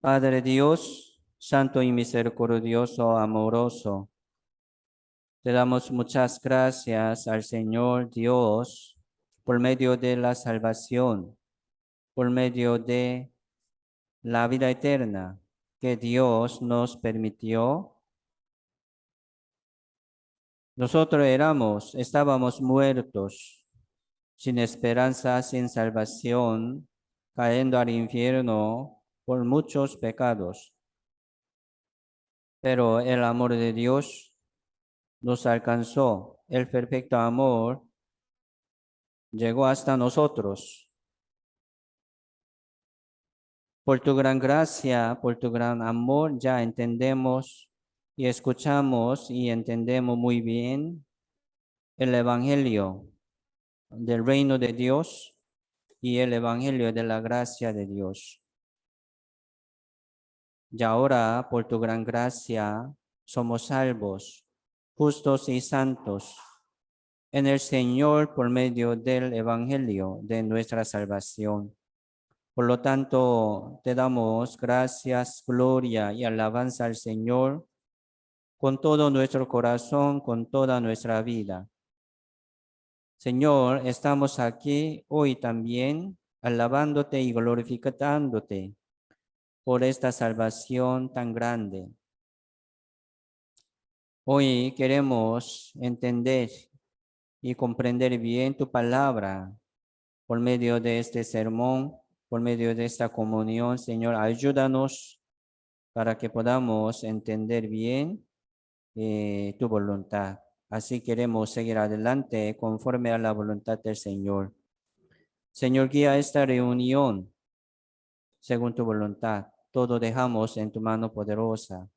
Padre Dios, santo y misericordioso, amoroso, te damos muchas gracias al Señor Dios por medio de la salvación, por medio de la vida eterna que Dios nos permitió. Nosotros estábamos muertos, sin esperanza, sin salvación, cayendo al infierno por muchos pecados. Pero el amor de Dios nos alcanzó. El perfecto amor llegó hasta nosotros. Por tu gran gracia, por tu gran amor, ya entendemos y escuchamos y entendemos muy bien el Evangelio del reino de Dios y el Evangelio de la gracia de Dios. Y ahora, por tu gran gracia, somos salvos, justos y santos en el Señor por medio del Evangelio de nuestra salvación. Por lo tanto, te damos gracias, gloria y alabanza al Señor con todo nuestro corazón, con toda nuestra vida. Señor, estamos aquí hoy también alabándote y glorificándote por esta salvación tan grande. Hoy queremos entender y comprender bien tu palabra por medio de este sermón, por medio de esta comunión. Señor, ayúdanos para que podamos entender bien tu voluntad. Así queremos seguir adelante conforme a la voluntad del Señor. Señor, guía esta reunión según tu voluntad. Todo dejamos en tu mano poderosa.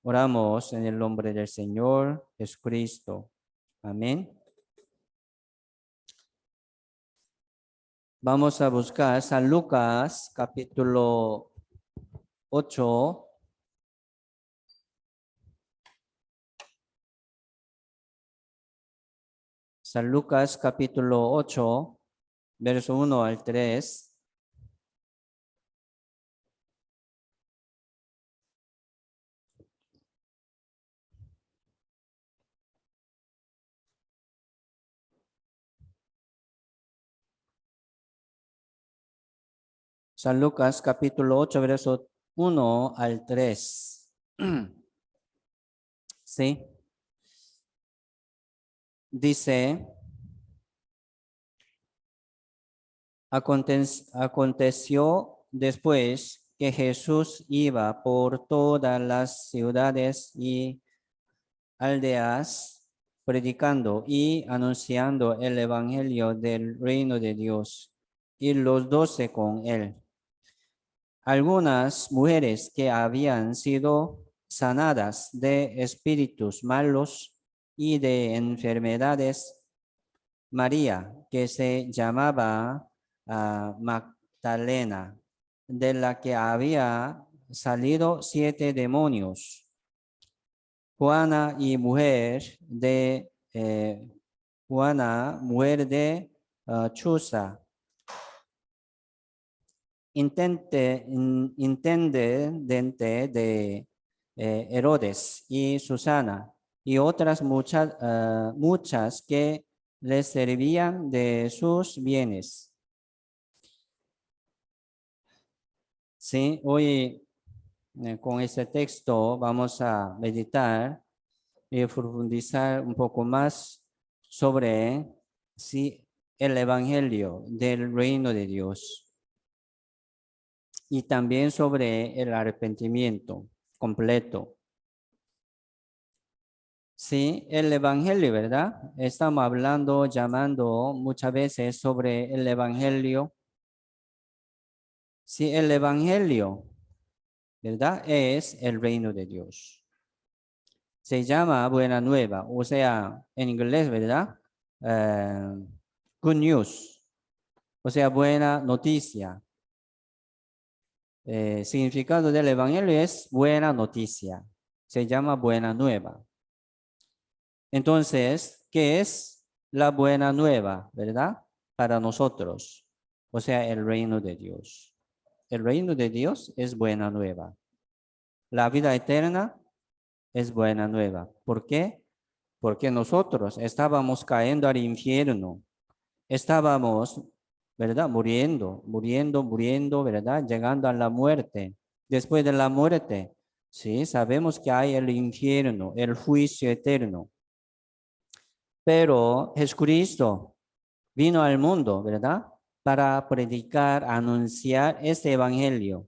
Oramos en el nombre del Señor Jesucristo. Amén. Vamos a buscar San Lucas capítulo 8. San Lucas capítulo 8, verso 1 al 3. San Lucas capítulo 8, verso 1 al 3. Sí. Dice, aconteció después que Jesús iba por todas las ciudades y aldeas, predicando y anunciando el evangelio del reino de Dios, y los 12 con él. Algunas mujeres que habían sido sanadas de espíritus malos y de enfermedades, María, que se llamaba Magdalena, de la que había salido 7 demonios, Juana, mujer de Chuza, intendente de Herodes, y Susana, y otras muchas que les servían de sus bienes. Sí, hoy con este texto vamos a meditar y profundizar un poco más sobre el evangelio del reino de Dios y también sobre el arrepentimiento completo. Sí, el evangelio, ¿verdad? Estamos llamando muchas veces sobre el evangelio. Sí, el evangelio, ¿verdad? Es el reino de Dios. Se llama buena nueva, o sea, en inglés, ¿verdad? Good news, o sea, buena noticia. Significado del evangelio es buena noticia. Se llama buena nueva. Entonces, ¿qué es la buena nueva, verdad? Para nosotros, o sea, el reino de Dios. el reino de Dios es buena nueva. La vida eterna es buena nueva. ¿Por qué? Porque nosotros estábamos cayendo al infierno. Estábamos, ¿verdad? Muriendo, ¿verdad? Llegando a la muerte. Después de la muerte, sí, sabemos que hay el infierno, el juicio eterno. Pero Jesucristo vino al mundo, ¿verdad? Para predicar, anunciar este evangelio,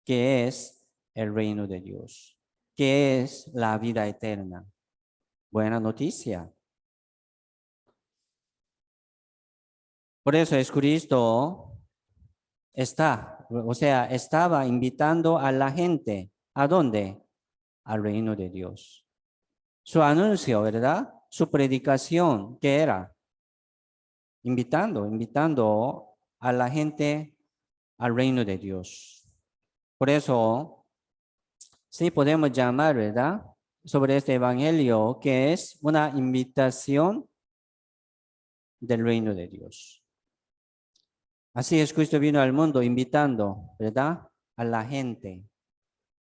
que es el reino de Dios, que es la vida eterna. Buena noticia. Por eso Jesucristo estaba invitando a la gente. ¿A dónde? Al reino de Dios. Su anuncio, ¿verdad? Su predicación, ¿qué era? Invitando a la gente al reino de Dios. Por eso, sí podemos llamar, ¿verdad? Sobre este evangelio, que es una invitación del reino de Dios. Así es, Cristo vino al mundo invitando, ¿verdad? A la gente,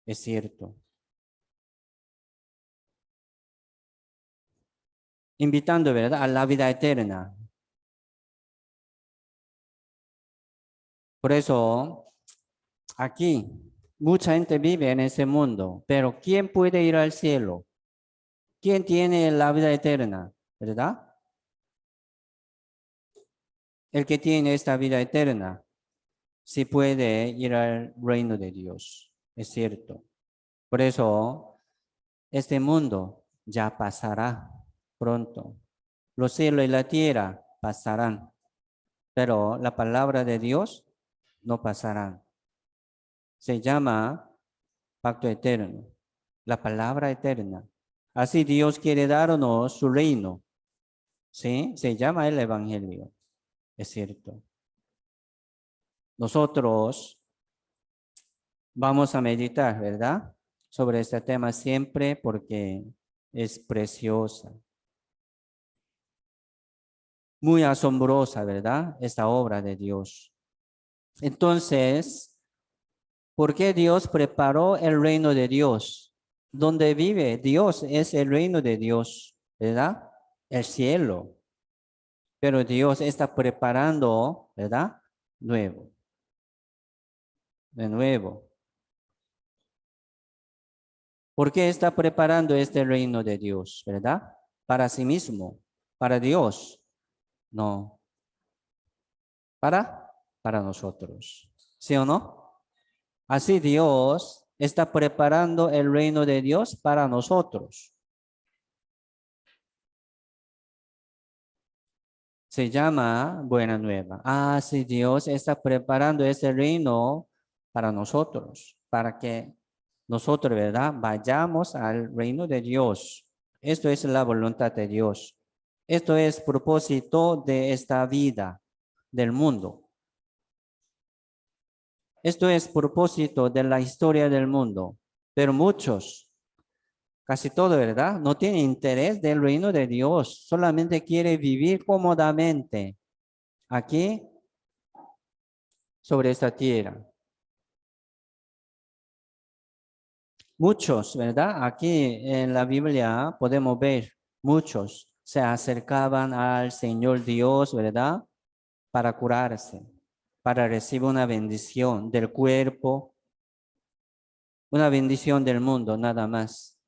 es cierto. Invitando, ¿verdad? A la vida eterna. Por eso, aquí, mucha gente vive en ese mundo, pero ¿quién puede ir al cielo? ¿Quién tiene la vida eterna? ¿Verdad? El que tiene esta vida eterna, sí puede ir al reino de Dios, es cierto. Por eso, este mundo ya pasará pronto. Los cielos y la tierra pasarán, pero la palabra de Dios no pasará. Se llama pacto eterno, la palabra eterna. Así Dios quiere darnos su reino. ¿Sí? Se llama el evangelio. Es cierto. Nosotros vamos a meditar, ¿verdad? Sobre este tema siempre porque es preciosa. Muy asombrosa, ¿verdad? Esta obra de Dios. Entonces, ¿por qué Dios preparó el reino de Dios? Donde vive Dios es el reino de Dios, ¿verdad? El cielo. Pero Dios está preparando, ¿verdad? De nuevo. ¿Por qué está preparando este reino de Dios, verdad? Para sí mismo, para Dios. No, para nosotros. ¿Sí o no? Así Dios está preparando el reino de Dios para nosotros. Se llama Buena Nueva. Así Dios está preparando ese reino para nosotros, para que nosotros, ¿verdad? Vayamos al reino de Dios. Esto es la voluntad de Dios. Esto es propósito de esta vida, del mundo. Esto es propósito de la historia del mundo. Pero muchos, casi todo, ¿verdad? No tienen interés del reino de Dios. Solamente quiere vivir cómodamente aquí sobre esta tierra. Muchos, ¿verdad? Aquí en la Biblia podemos ver, muchos se acercaban al Señor Dios, ¿verdad? Para curarse, para recibir una bendición del cuerpo, una bendición del mundo, nada más.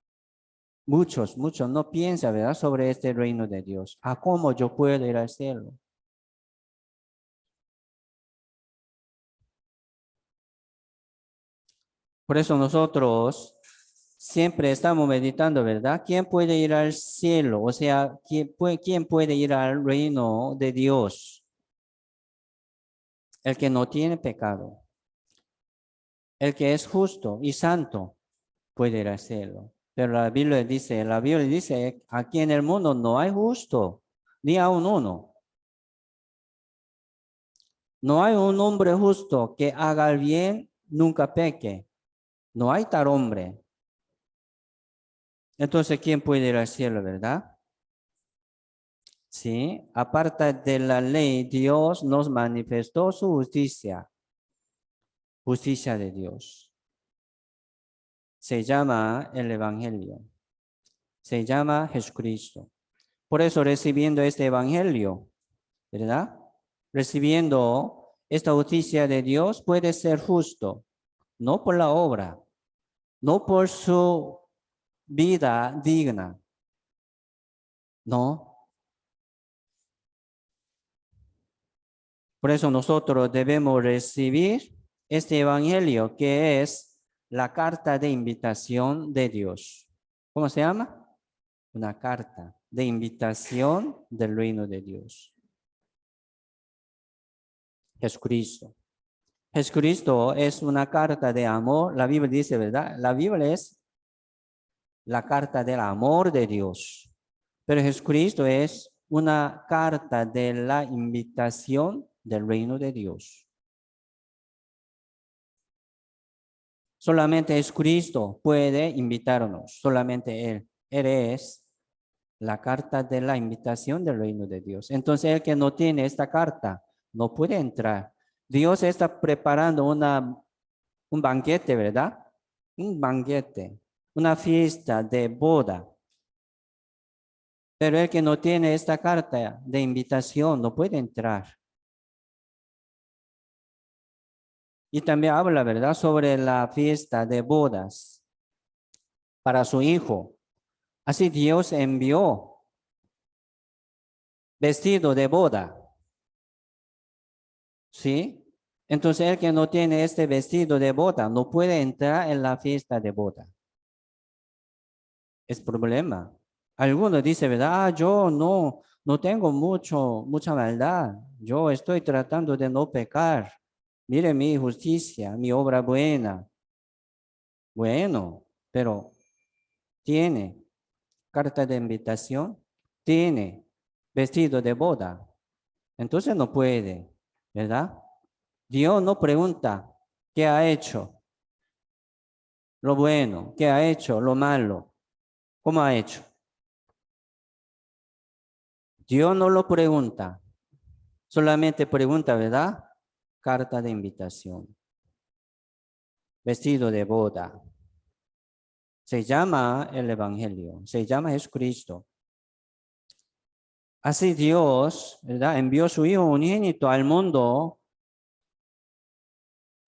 Muchos no piensan, ¿verdad? Sobre este reino de Dios. ¿A cómo yo puedo ir al cielo? Por eso nosotros siempre estamos meditando, ¿verdad? ¿Quién puede ir al cielo? O sea, ¿quién puede ir al reino de Dios? El que no tiene pecado. El que es justo y santo puede ir al cielo. Pero la Biblia dice, aquí en el mundo no hay justo, ni aun uno. No hay un hombre justo que haga el bien, nunca peque. No hay tal hombre. Entonces, ¿quién puede ir al cielo, verdad? Sí, aparte de la ley, Dios nos manifestó su justicia. justicia de Dios. Se llama el Evangelio. Se llama Jesucristo. Por eso recibiendo este Evangelio, ¿verdad? Recibiendo esta justicia de Dios puede ser justo, no por la obra, no por su vida digna, no. Por eso nosotros debemos recibir este Evangelio que es la carta de invitación de Dios. ¿Cómo se llama? Una carta de invitación del reino de Dios. Jesucristo. Jesucristo es una carta de amor. La Biblia dice, ¿verdad? La Biblia es la carta del amor de Dios. Pero Jesucristo es una carta de la invitación del reino de Dios. Solamente Jesucristo puede invitarnos, solamente Él. Él es la carta de la invitación del reino de Dios. Entonces, el que no tiene esta carta no puede entrar. Dios está preparando un banquete, ¿verdad? Un banquete, una fiesta de boda. Pero el que no tiene esta carta de invitación no puede entrar. Y también habla, ¿verdad?, sobre la fiesta de bodas para su hijo. Así Dios envió vestido de boda. ¿Sí? Entonces el que no tiene este vestido de boda no puede entrar en la fiesta de boda. Es problema. Algunos dicen, ¿verdad? Yo no tengo mucha maldad. Yo estoy tratando de no pecar. Mire mi justicia, mi obra buena. Bueno, pero tiene carta de invitación, tiene vestido de boda. Entonces no puede, ¿verdad? Dios no pregunta qué ha hecho, lo bueno, qué ha hecho, lo malo, cómo ha hecho. Dios no lo pregunta, solamente pregunta, ¿verdad? Carta de invitación, vestido de boda. Se llama el Evangelio, se llama Jesucristo. Así Dios, ¿verdad?, envió su Hijo unigénito al mundo,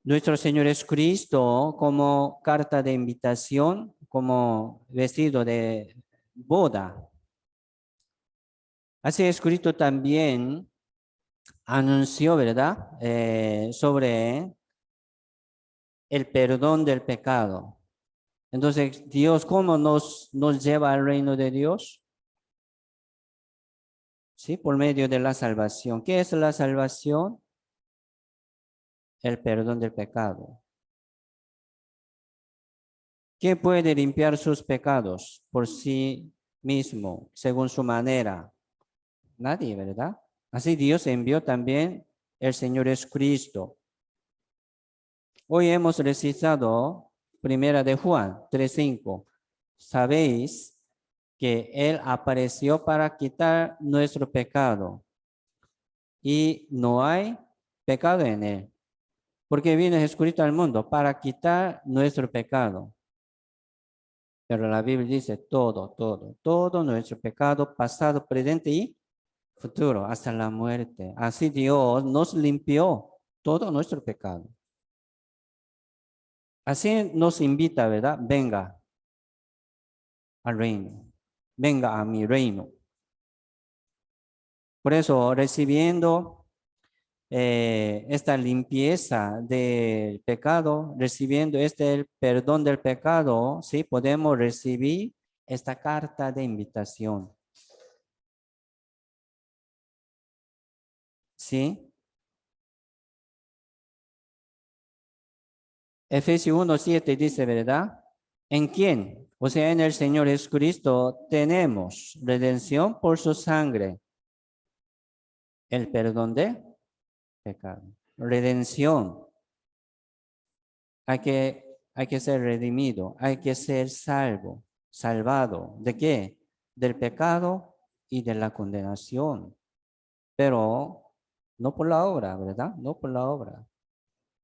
nuestro Señor Jesucristo, como carta de invitación, como vestido de boda. Así Jesucristo también anunció, ¿verdad?, sobre el perdón del pecado. Entonces, Dios, ¿cómo nos lleva al reino de Dios? Sí, por medio de la salvación. ¿Qué es la salvación? El perdón del pecado. ¿Quién puede limpiar sus pecados por sí mismo, según su manera? Nadie, ¿verdad? Así Dios envió también el Señor Jesucristo. Hoy hemos recitado Primera de Juan 3:5. Sabéis que Él apareció para quitar nuestro pecado y no hay pecado en Él. Porque vino Jesucristo al mundo para quitar nuestro pecado. Pero la Biblia dice todo nuestro pecado, pasado, presente y futuro, hasta la muerte. Así Dios nos limpió todo nuestro pecado. Así nos invita, ¿verdad? Venga al reino. Venga a mi reino. Por eso, recibiendo esta limpieza del pecado, recibiendo este perdón del pecado, ¿sí?, podemos recibir esta carta de invitación. ¿Sí? Efesios 1:7 dice, ¿verdad? ¿En quién? O sea, en el Señor Jesucristo tenemos redención por su sangre, el perdón de pecado. Redención. Hay que ser redimido, hay que ser salvo, salvado. ¿De qué? Del pecado y de la condenación. Pero no por la obra, ¿verdad? No por la obra,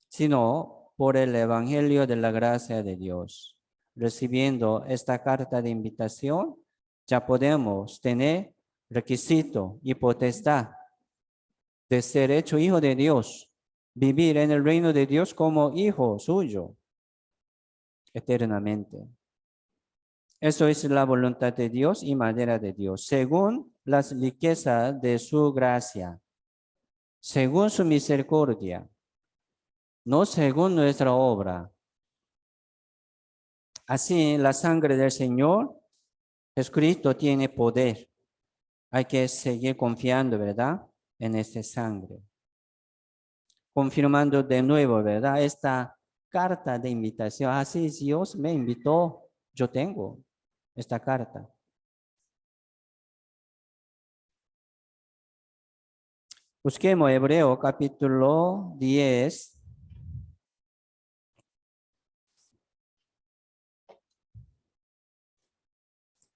sino por el Evangelio de la gracia de Dios. Recibiendo esta carta de invitación, ya podemos tener requisito y potestad de ser hecho hijo de Dios, vivir en el reino de Dios como hijo suyo eternamente. Eso es la voluntad de Dios y manera de Dios, según las riquezas de su gracia, según su misericordia, no según nuestra obra. Así, la sangre del Señor Jesucristo tiene poder. Hay que seguir confiando, ¿verdad? En esta sangre. Confirmando de nuevo, ¿verdad? Esta carta de invitación. Así Dios me invitó. Yo tengo esta carta. Busquemos Hebreo capítulo 10.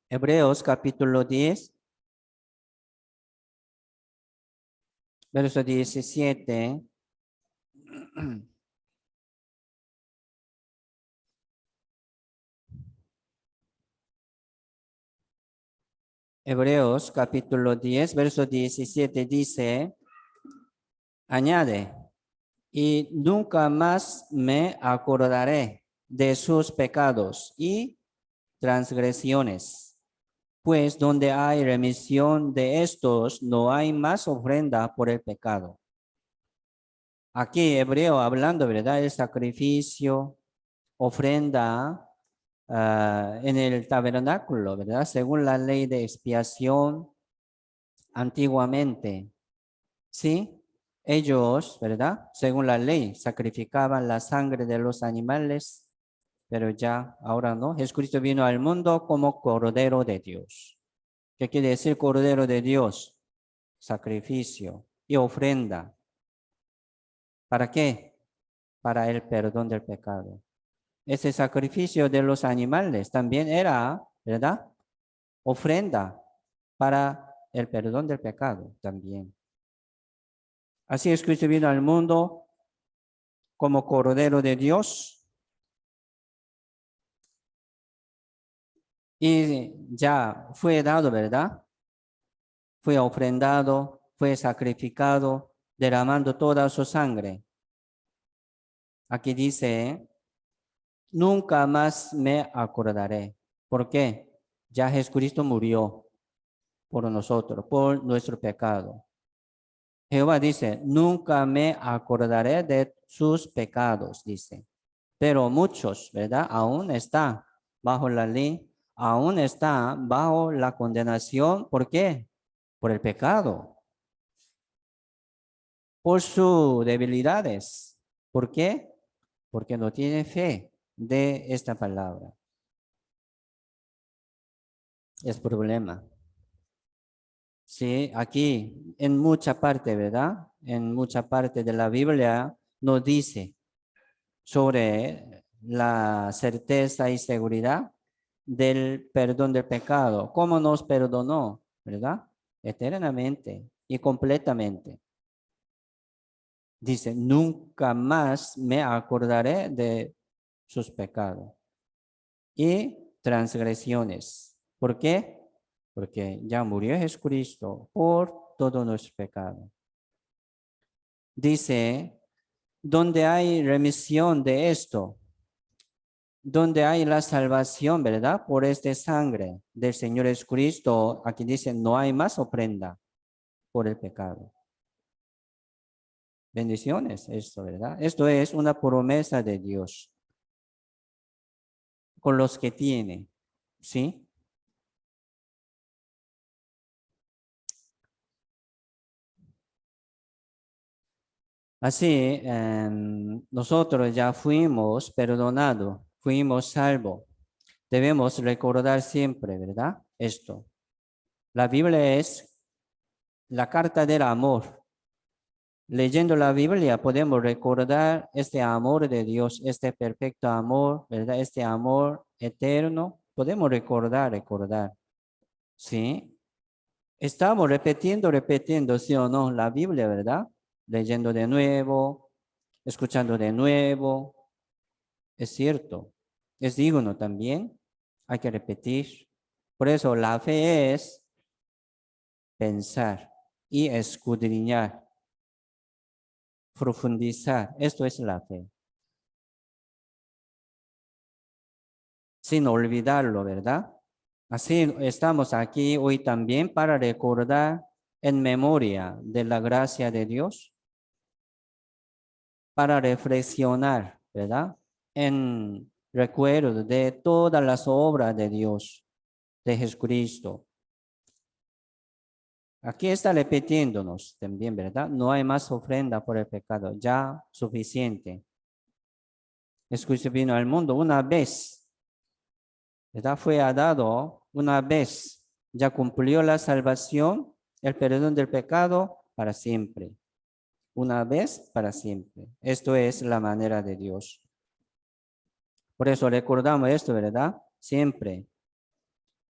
Hebreos capítulo 10. Verso 17. Hebreos capítulo 10, verso 17 dice, añade, y nunca más me acordaré de sus pecados y transgresiones, pues donde hay remisión de estos, no hay más ofrenda por el pecado. Aquí Hebreo hablando, ¿verdad? El sacrificio, ofrenda en el tabernáculo, ¿verdad? Según la ley de expiación antiguamente, ¿sí? Ellos, ¿verdad? Según la ley, sacrificaban la sangre de los animales, pero ya, ahora no. Jesucristo vino al mundo como Cordero de Dios. ¿Qué quiere decir Cordero de Dios? Sacrificio y ofrenda. ¿Para qué? Para el perdón del pecado. Ese sacrificio de los animales también era, ¿verdad? Ofrenda para el perdón del pecado también. Así es, Cristo vino al mundo como Cordero de Dios y ya fue dado, ¿verdad? Fue ofrendado, fue sacrificado, derramando toda su sangre. Aquí dice, nunca más me acordaré. ¿Por qué? Ya Jesucristo murió por nosotros, por nuestro pecado. Jehová dice, nunca me acordaré de sus pecados, dice. Pero muchos, ¿verdad? Aún están bajo la ley, aún están bajo la condenación. ¿Por qué? Por el pecado. Por sus debilidades. ¿Por qué? Porque no tienen fe de esta palabra. Es problema. Sí, aquí en mucha parte, ¿verdad? En mucha parte de la Biblia nos dice sobre la certeza y seguridad del perdón del pecado. ¿Cómo nos perdonó? ¿Verdad? Eternamente y completamente. Dice, nunca más me acordaré de sus pecados y transgresiones. ¿Por qué? Porque ya murió Jesucristo por todo nuestro pecado. Dice, donde hay remisión de esto, donde hay la salvación, ¿verdad? Por esta sangre del Señor Jesucristo, aquí dice, no hay más ofrenda por el pecado. Bendiciones, esto, ¿verdad? Esto es una promesa de Dios con los que tiene, ¿sí? Así, nosotros ya fuimos perdonados, fuimos salvos. Debemos recordar siempre, ¿verdad? Esto. La Biblia es la carta del amor. Leyendo la Biblia podemos recordar este amor de Dios, este perfecto amor, ¿verdad? Este amor eterno. Podemos recordar. ¿Sí? Estamos repitiendo, sí o no, la Biblia, ¿verdad? Leyendo de nuevo, escuchando de nuevo, Es cierto. Es digno también. Hay que repetir. Por eso la fe es pensar y escudriñar, profundizar. Esto es la fe. Sin olvidarlo, ¿verdad? Así estamos aquí hoy también para recordar en memoria de la gracia de Dios, para reflexionar, ¿verdad? En recuerdo de todas las obras de Dios, de Jesucristo. Aquí está repitiéndonos también, ¿verdad? No hay más ofrenda por el pecado, ya suficiente. Jesucristo vino al mundo una vez, ¿verdad? Fue dado una vez, ya cumplió la salvación, el perdón del pecado para siempre. Una vez para siempre. Esto es la manera de Dios. Por eso recordamos esto, ¿verdad? Siempre.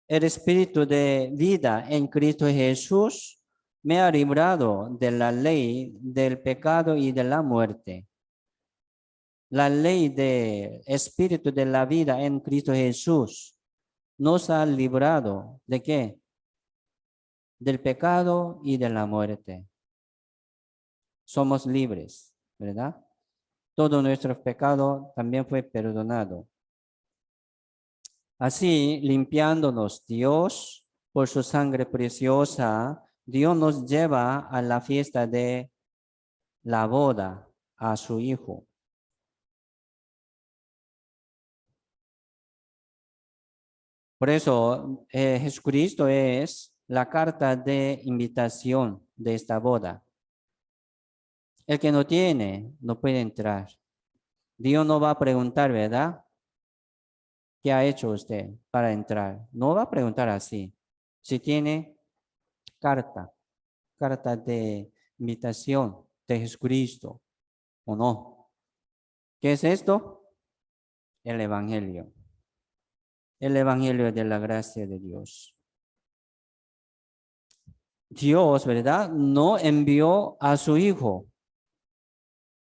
El espíritu de vida en Cristo Jesús me ha librado de la ley del pecado y de la muerte. La ley del espíritu de la vida en Cristo Jesús nos ha librado ¿de qué? Del pecado y de la muerte. Somos libres, ¿verdad? Todo nuestro pecado también fue perdonado. Así, limpiándonos Dios por su sangre preciosa, Dios nos lleva a la fiesta de la boda a su Hijo. Por eso, Jesucristo es la carta de invitación de esta boda. El que no tiene, no puede entrar. Dios no va a preguntar, ¿verdad? ¿Qué ha hecho usted para entrar? No va a preguntar así. Si tiene carta de invitación de Jesucristo o no. ¿Qué es esto? El Evangelio. El Evangelio de la gracia de Dios. Dios, ¿verdad? No envió a su Hijo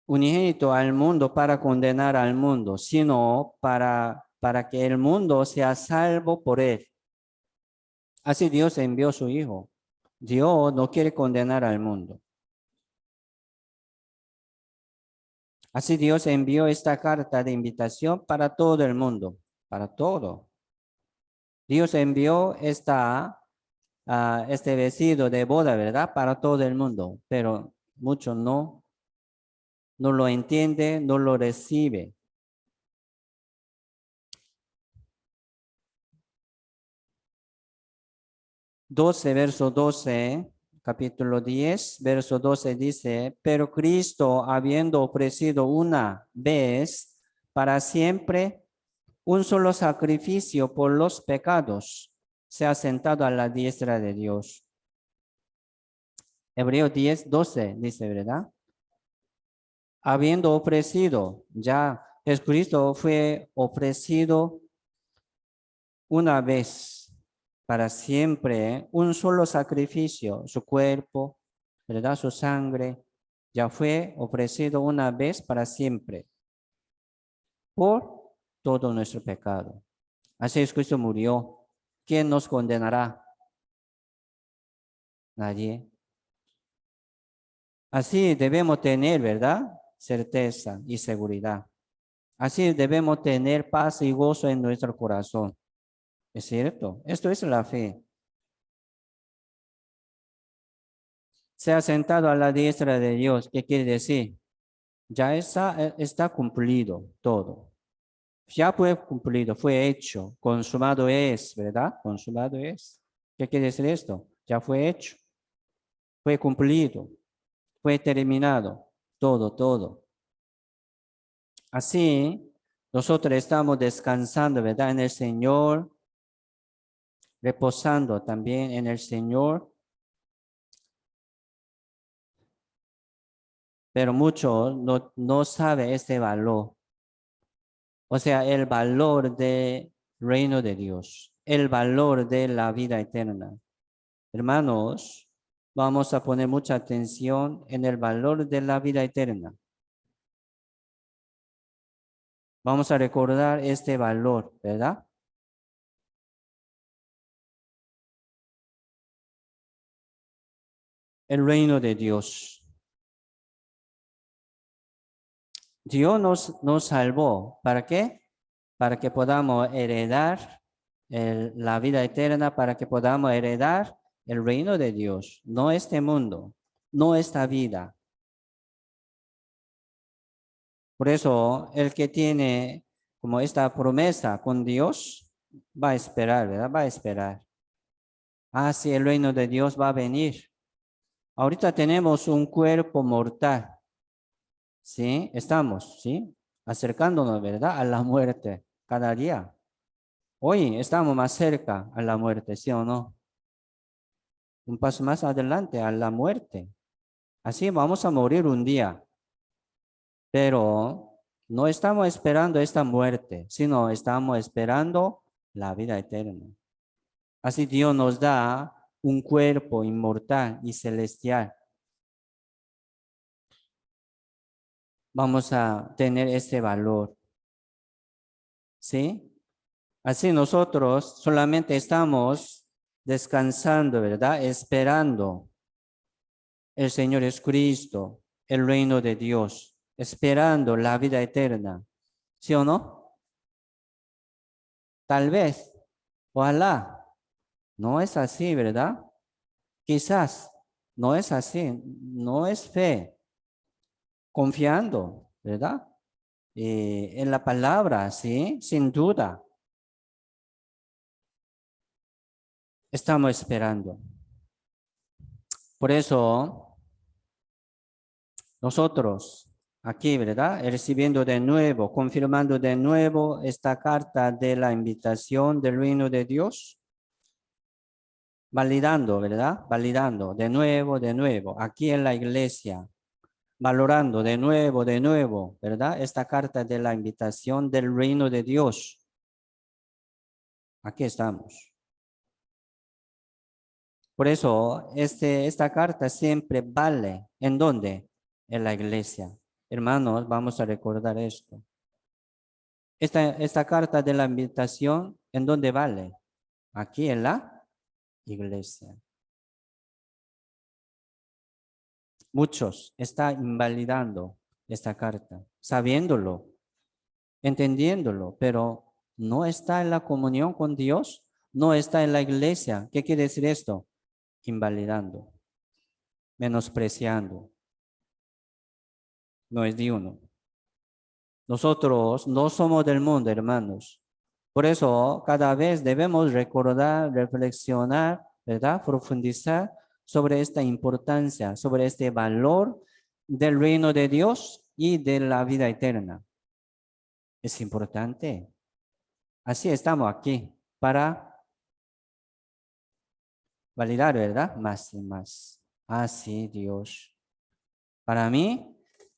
unigénito al mundo para condenar al mundo, sino para que el mundo sea salvo por él. Así Dios envió a su Hijo. Dios no quiere condenar al mundo. Así Dios envió esta carta de invitación para todo el mundo, para todo. Dios envió este vestido de boda, ¿verdad? Para todo el mundo, pero muchos no lo entienden, no lo reciben. Verso 12, capítulo 10, verso 12 dice, pero Cristo, habiendo ofrecido una vez para siempre un solo sacrificio por los pecados, se ha sentado a la diestra de Dios. Hebreos 10, 12 dice, ¿verdad? Habiendo ofrecido, ya Jesucristo fue ofrecido una vez para siempre, un solo sacrificio, su cuerpo, ¿verdad? Su sangre, ya fue ofrecido una vez para siempre por todo nuestro pecado. Así Jesucristo murió. ¿Quién nos condenará? Nadie. Así debemos tener, ¿verdad? Certeza y seguridad. Así debemos tener paz y gozo en nuestro corazón. ¿Es cierto? Esto es la fe. Se ha sentado a la diestra de Dios. ¿Qué quiere decir? Ya está cumplido todo. Ya fue cumplido, fue hecho, consumado es, ¿verdad? Consumado es. ¿Qué quiere decir esto? Ya fue hecho, fue cumplido, fue terminado, todo. Así, nosotros estamos descansando, ¿verdad? En el Señor, reposando también en el Señor. Pero muchos no saben este valor. O sea, el valor del reino de Dios, el valor de la vida eterna. Hermanos, vamos a poner mucha atención en el valor de la vida eterna. Vamos a recordar este valor, ¿verdad? El reino de Dios. Dios nos salvó. ¿Para qué? Para que podamos heredar la vida eterna, para que podamos heredar el reino de Dios, no este mundo, no esta vida. Por eso, el que tiene como esta promesa con Dios, va a esperar, ¿verdad? Va a esperar. Ah, sí, el reino de Dios va a venir. Ahorita tenemos un cuerpo mortal, ¿sí? Estamos, ¿sí? Acercándonos, ¿verdad? A la muerte cada día. Hoy estamos más cerca a la muerte, ¿sí o no? Un paso más adelante a la muerte. Así vamos a morir un día, pero no estamos esperando esta muerte, sino estamos esperando la vida eterna. Así Dios nos da un cuerpo inmortal y celestial. Vamos a tener este valor, ¿sí? Así nosotros solamente estamos descansando, ¿verdad? Esperando el Señor Jesucristo, el reino de Dios, esperando la vida eterna. ¿Sí o no? Tal vez, ojalá, no es así, ¿verdad? Quizás, no es así, no es fe, confiando, ¿verdad? En la palabra, sí, sin duda, estamos esperando. Por eso, nosotros aquí, ¿verdad? Recibiendo de nuevo, confirmando de nuevo esta carta de la invitación del reino de Dios, validando, ¿verdad? Validando de nuevo, aquí en la iglesia, valorando de nuevo, ¿verdad? Esta carta de la invitación del reino de Dios. Aquí estamos. Por eso, esta carta siempre vale. ¿En dónde? En la iglesia. Hermanos, vamos a recordar esto. Esta carta de la invitación, ¿en dónde vale? Aquí en la iglesia. Muchos están invalidando esta carta, sabiéndolo, entendiéndolo, pero no está en la comunión con Dios, no está en la iglesia. ¿Qué quiere decir esto? Invalidando, menospreciando. No es de uno. Nosotros no somos del mundo, hermanos. Por eso, cada vez debemos recordar, reflexionar, ¿verdad? Profundizar sobre esta importancia, sobre este valor del reino de Dios y de la vida eterna. Es importante. Así estamos aquí para validar, ¿verdad? Más y más. Así, Dios. Para mí,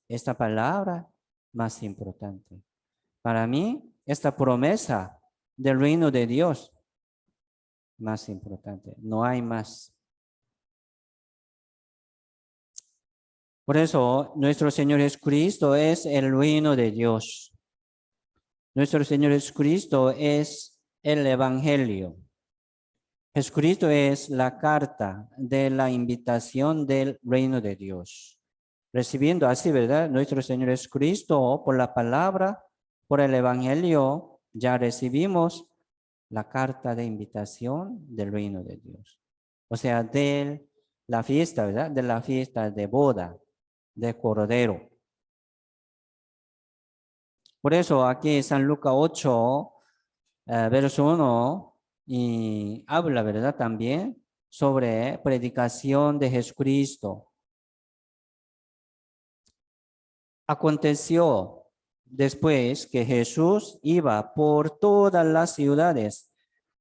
esta palabra más importante. Para mí, esta promesa del reino de Dios más importante. No hay más. Por eso, nuestro Señor Jesucristo es el reino de Dios. Nuestro Señor Jesucristo es el Evangelio. Jesucristo es la carta de la invitación del reino de Dios. Recibiendo así, ¿verdad? Nuestro Señor Jesucristo, por la palabra, por el Evangelio, ya recibimos la carta de invitación del reino de Dios. O sea, de la fiesta, ¿verdad? De la fiesta de boda, de Cordero. Por eso aquí San Lucas 8, verso 1, y habla, ¿verdad? También sobre predicación de Jesucristo. Aconteció después que Jesús iba por todas las ciudades,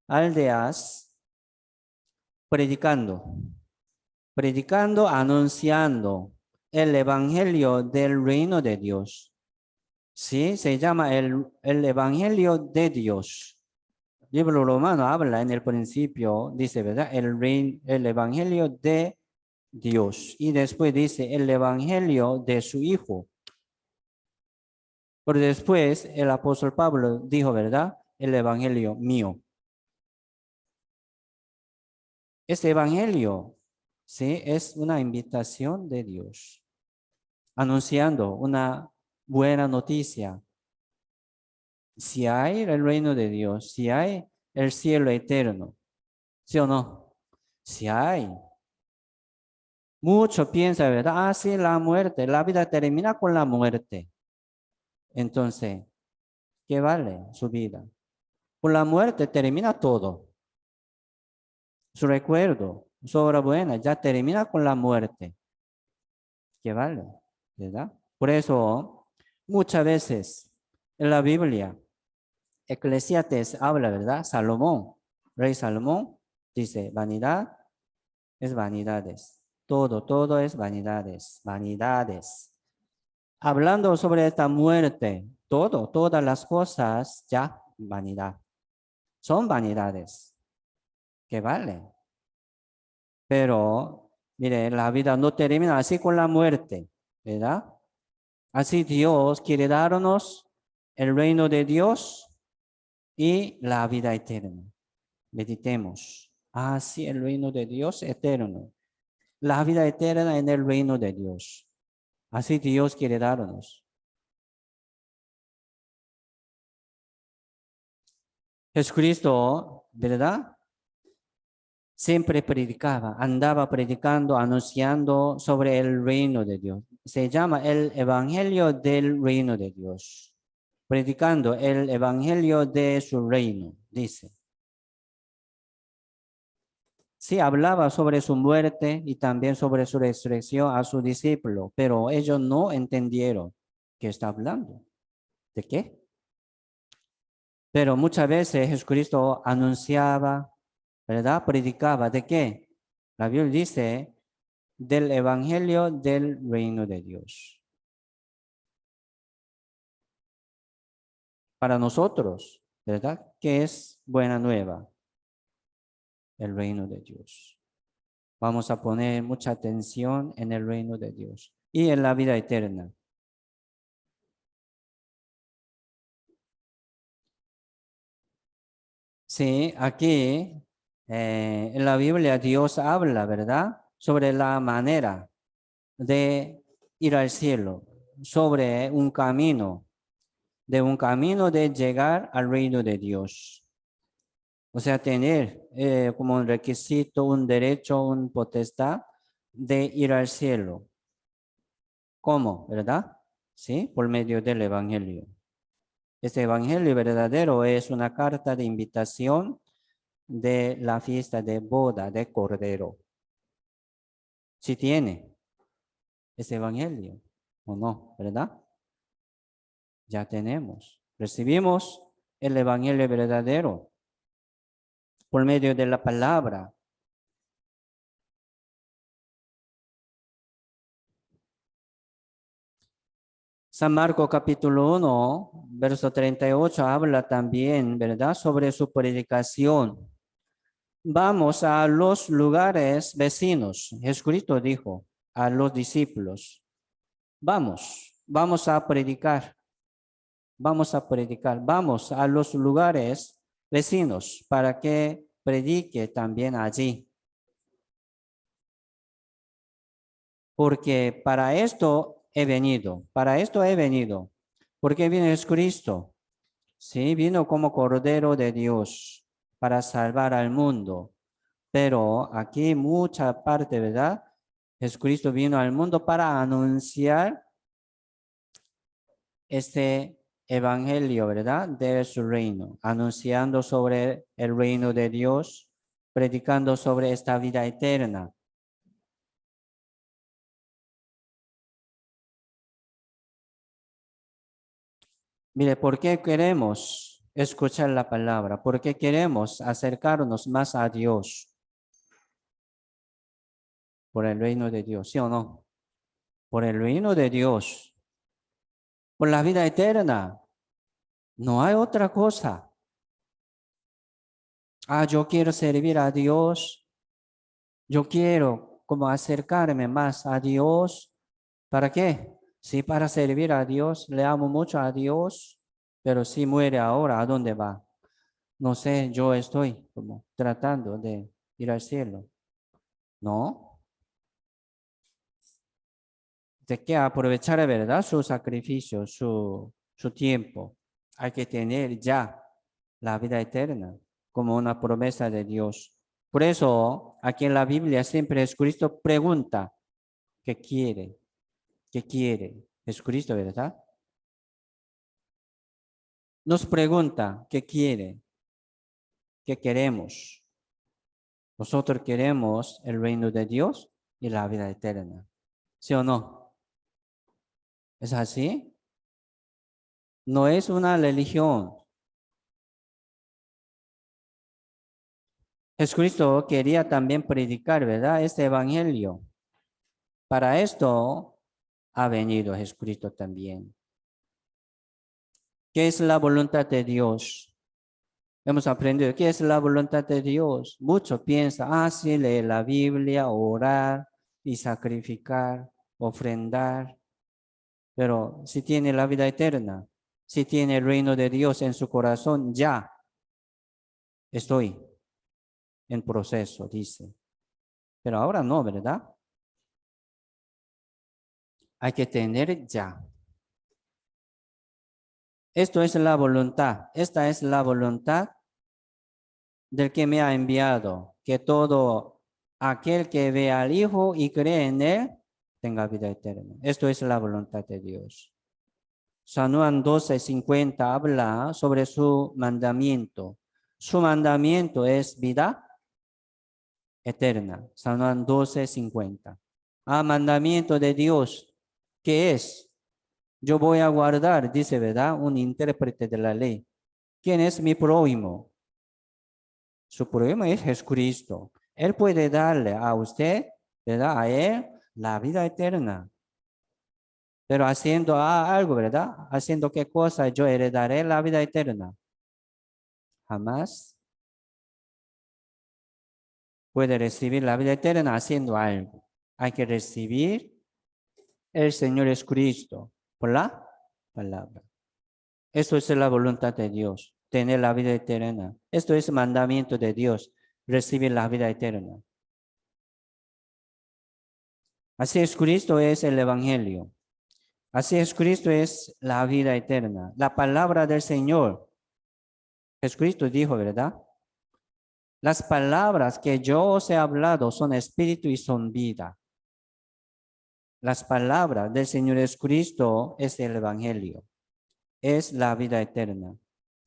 aldeas, predicando, anunciando el evangelio del reino de Dios. Sí, se llama el evangelio de Dios. El libro romano habla en el principio, dice, ¿verdad? El evangelio de Dios. Y después dice el evangelio de su Hijo. Pero después el apóstol Pablo dijo, ¿verdad? El evangelio mío. Este evangelio, sí, es una invitación de Dios, anunciando una buena noticia. Si hay el reino de Dios, si hay el cielo eterno, ¿sí o no? Si hay. Mucho piensa, ¿verdad? Ah, sí, la muerte, la vida termina con la muerte. Entonces, ¿qué vale su vida? Con la muerte termina todo. Su recuerdo, su obra buena, ya termina con la muerte. ¿Qué vale? ¿Verdad? Por eso, muchas veces en la Biblia, Eclesiastes habla, ¿verdad? Salomón, rey Salomón, dice, vanidad es vanidades. Todo es vanidades, vanidades. Hablando sobre esta muerte, todas las cosas ya vanidad. Son vanidades. ¿Qué vale? Pero, mire, la vida no termina así con la muerte, ¿verdad? Así Dios quiere darnos el reino de Dios y la vida eterna. Meditemos. Así el reino de Dios eterno. La vida eterna en el reino de Dios. Así Dios quiere darnos. Jesucristo, ¿verdad? Siempre predicaba, andaba predicando, anunciando sobre el reino de Dios. Se llama el evangelio del reino de Dios. Predicando el evangelio de su reino, dice. Sí, hablaba sobre su muerte y también sobre su resurrección a sus discípulos, pero ellos no entendieron qué está hablando. ¿De qué? Pero muchas veces Jesucristo anunciaba, ¿verdad? Predicaba. ¿De qué? La Biblia dice del evangelio del reino de Dios. Para nosotros, ¿verdad? ¿Qué es buena nueva? El reino de Dios. Vamos a poner mucha atención en el reino de Dios y en la vida eterna. Sí, aquí en la Biblia Dios habla, ¿verdad? Sobre la manera de ir al cielo, sobre un camino de llegar al reino de Dios. O sea, tener como un requisito, un derecho, un potestad de ir al cielo. ¿Cómo? ¿Verdad? Sí, por medio del Evangelio. Este Evangelio verdadero es una carta de invitación de la fiesta de boda de Cordero. Si tiene ese Evangelio o no, ¿verdad? Ya tenemos. Recibimos el Evangelio verdadero por medio de la palabra. San Marcos capítulo 1, verso 38 habla también, ¿verdad? Sobre su predicación. Vamos a los lugares vecinos. Jesucristo dijo a los discípulos, vamos a predicar, vamos a los lugares vecinos para que predique también allí. Porque para esto he venido, Porque viene Jesucristo, sí, vino como Cordero de Dios para salvar al mundo. Pero aquí mucha parte, ¿verdad? Jesucristo vino al mundo para anunciar este evangelio, ¿verdad? De su reino, anunciando sobre el reino de Dios, predicando sobre esta vida eterna. Mire, ¿por qué queremos escuchar la palabra? ¿Por qué queremos acercarnos más a Dios? Por el reino de Dios, ¿sí o no? Por el reino de Dios, por la vida eterna. No hay otra cosa. Yo quiero servir a Dios. Yo quiero como acercarme más a Dios. ¿Para qué? Si para servir a Dios, le amo mucho a Dios, pero si muere ahora, ¿a dónde va? No sé, yo estoy como tratando de ir al cielo. No, de que aprovechar, ¿verdad? Su sacrificio, su tiempo. Hay que tener ya la vida eterna como una promesa de Dios. Por eso, aquí en la Biblia siempre Jesucristo pregunta, ¿qué quiere? ¿Qué quiere? Jesucristo, ¿verdad? Nos pregunta, ¿qué quiere? ¿Qué queremos? Nosotros queremos el reino de Dios y la vida eterna. ¿Sí o no? ¿Es así? No es una religión. Jesucristo quería también predicar, ¿verdad? Este evangelio. Para esto ha venido Jesucristo también. ¿Qué es la voluntad de Dios? Hemos aprendido qué es la voluntad de Dios. Muchos piensan, sí, leer la Biblia, orar y sacrificar, ofrendar. Pero si tiene la vida eterna, si tiene el reino de Dios en su corazón, ya estoy en proceso, dice. Pero ahora no, ¿verdad? Hay que tener ya. Esto es la voluntad. Esta es la voluntad del que me ha enviado, que todo aquel que ve al Hijo y cree en Él tenga vida eterna. Esto es la voluntad de Dios. San Juan 12:50 habla sobre su mandamiento. Su mandamiento es vida eterna. San Juan 12:50. Mandamiento de Dios, ¿qué es? Yo voy a guardar, dice, ¿verdad? Un intérprete de la ley. ¿Quién es mi prójimo? Su prójimo es Jesucristo. Él puede darle a usted, ¿verdad? A él la vida eterna. Pero haciendo algo, ¿verdad? Haciendo qué cosa yo heredaré la vida eterna. Jamás puede recibir la vida eterna haciendo algo. Hay que recibir el Señor Jesucristo por la palabra. Eso es la voluntad de Dios, tener la vida eterna. Esto es mandamiento de Dios, recibir la vida eterna. Así es, Cristo es el Evangelio. Así es, Cristo es la vida eterna. La palabra del Señor. Jesucristo dijo, ¿verdad? Las palabras que yo os he hablado son espíritu y son vida. Las palabras del Señor Jesucristo es el Evangelio. Es la vida eterna.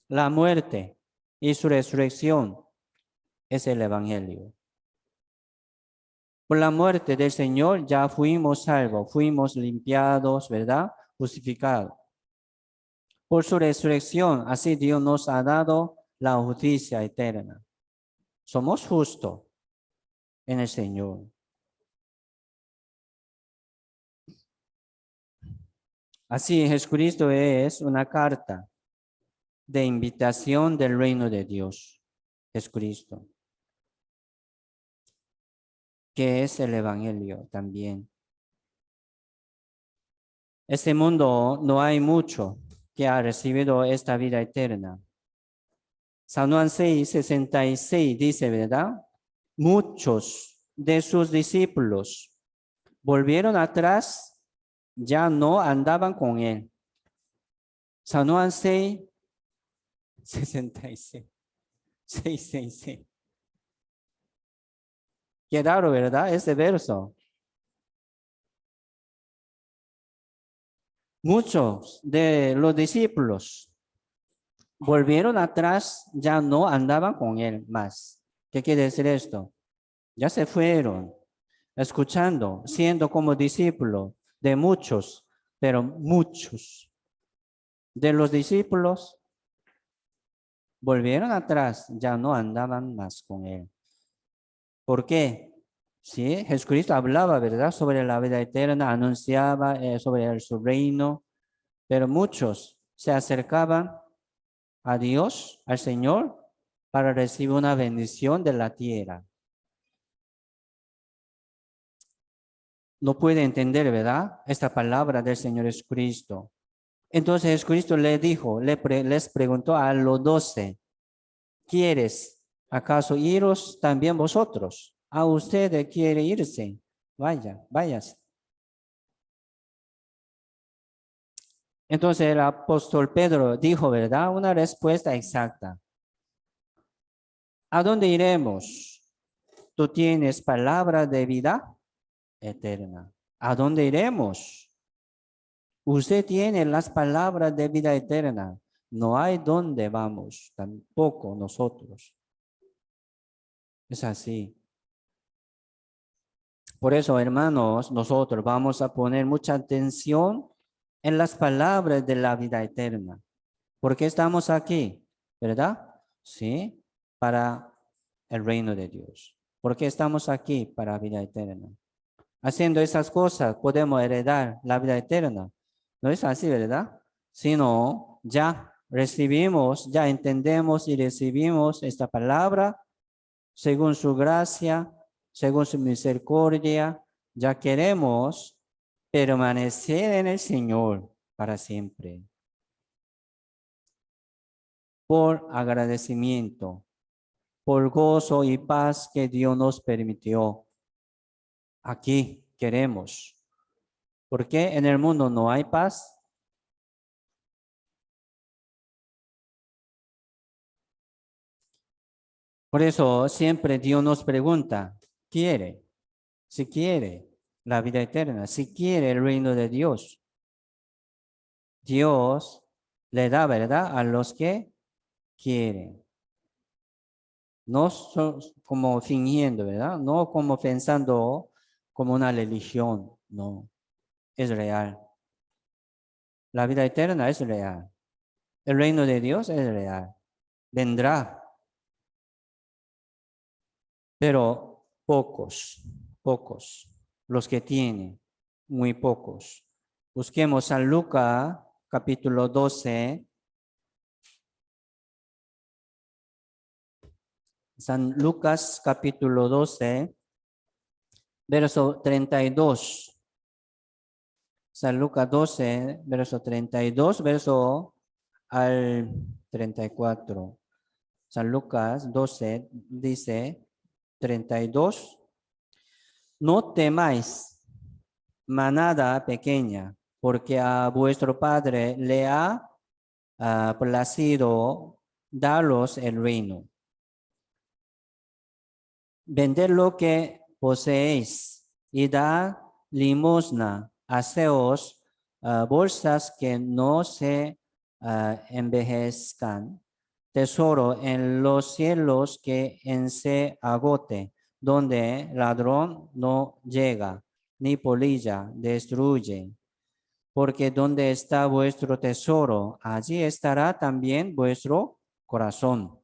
La muerte y su resurrección es el Evangelio. Por la muerte del Señor ya fuimos salvos, fuimos limpiados, ¿verdad? Justificados. Por su resurrección, así Dios nos ha dado la justicia eterna. Somos justos en el Señor. Así, Jesucristo es una carta de invitación del reino de Dios. Jesucristo, que es el Evangelio también. Este mundo no hay mucho que ha recibido esta vida eterna. San Juan 6:66 dice, ¿verdad? Muchos de sus discípulos volvieron atrás, ya no andaban con él. San Juan 6:66. 6:66. Qué raro, ¿verdad? Este verso. Muchos de los discípulos volvieron atrás, ya no andaban con él más. ¿Qué quiere decir esto? Ya se fueron, escuchando, siendo como discípulos de muchos, pero muchos de los discípulos volvieron atrás, ya no andaban más con él. ¿Por qué? Sí, Jesucristo hablaba, ¿verdad? Sobre la vida eterna, anunciaba sobre su reino, pero muchos se acercaban a Dios, al Señor, para recibir una bendición de la tierra. no puede entender, ¿verdad? Esta palabra del Señor Jesucristo. Entonces Jesucristo le dijo, les preguntó a los 12, ¿quieres acaso iros también vosotros? ¿A usted quiere irse? Vaya, váyase. Entonces el apóstol Pedro dijo, ¿verdad? Una respuesta exacta. ¿A dónde iremos? Tú tienes palabra de vida eterna. ¿A dónde iremos? Usted tiene las palabras de vida eterna. No hay dónde vamos, tampoco nosotros. Es así. Por eso, hermanos, nosotros vamos a poner mucha atención en las palabras de la vida eterna. ¿Por qué estamos aquí? ¿Verdad? Sí, para el reino de Dios. ¿Por qué estamos aquí? Para vida eterna. Haciendo esas cosas podemos heredar la vida eterna. No es así, ¿verdad? Sino ya recibimos, ya entendemos y recibimos esta palabra según su gracia, según su misericordia. Ya queremos permanecer en el Señor para siempre. Por agradecimiento, por gozo y paz que Dios nos permitió. Aquí queremos. ¿Por qué en el mundo no hay paz? Por eso siempre Dios nos pregunta, ¿quiere? Si quiere la vida eterna, si quiere el reino de Dios, Dios le da, ¿verdad? A los que quieren. No como fingiendo, ¿verdad? No como pensando como una religión, no, es real. La vida eterna es real. El reino de Dios es real. Vendrá, pero pocos, los que tienen, muy pocos. Busquemos San Lucas, capítulo 12. San Lucas, capítulo 12, verso 32. San Lucas 12, verso 32, verso al 34. San Lucas 12 dice 32. No temáis, manada pequeña, porque a vuestro Padre le ha placido daros el reino. Vended lo que poseéis y da limosna, haceos bolsas que no se envejezcan, tesoro en los cielos que en se agote, donde ladrón no llega, ni polilla destruye. Porque donde está vuestro tesoro, allí estará también vuestro corazón.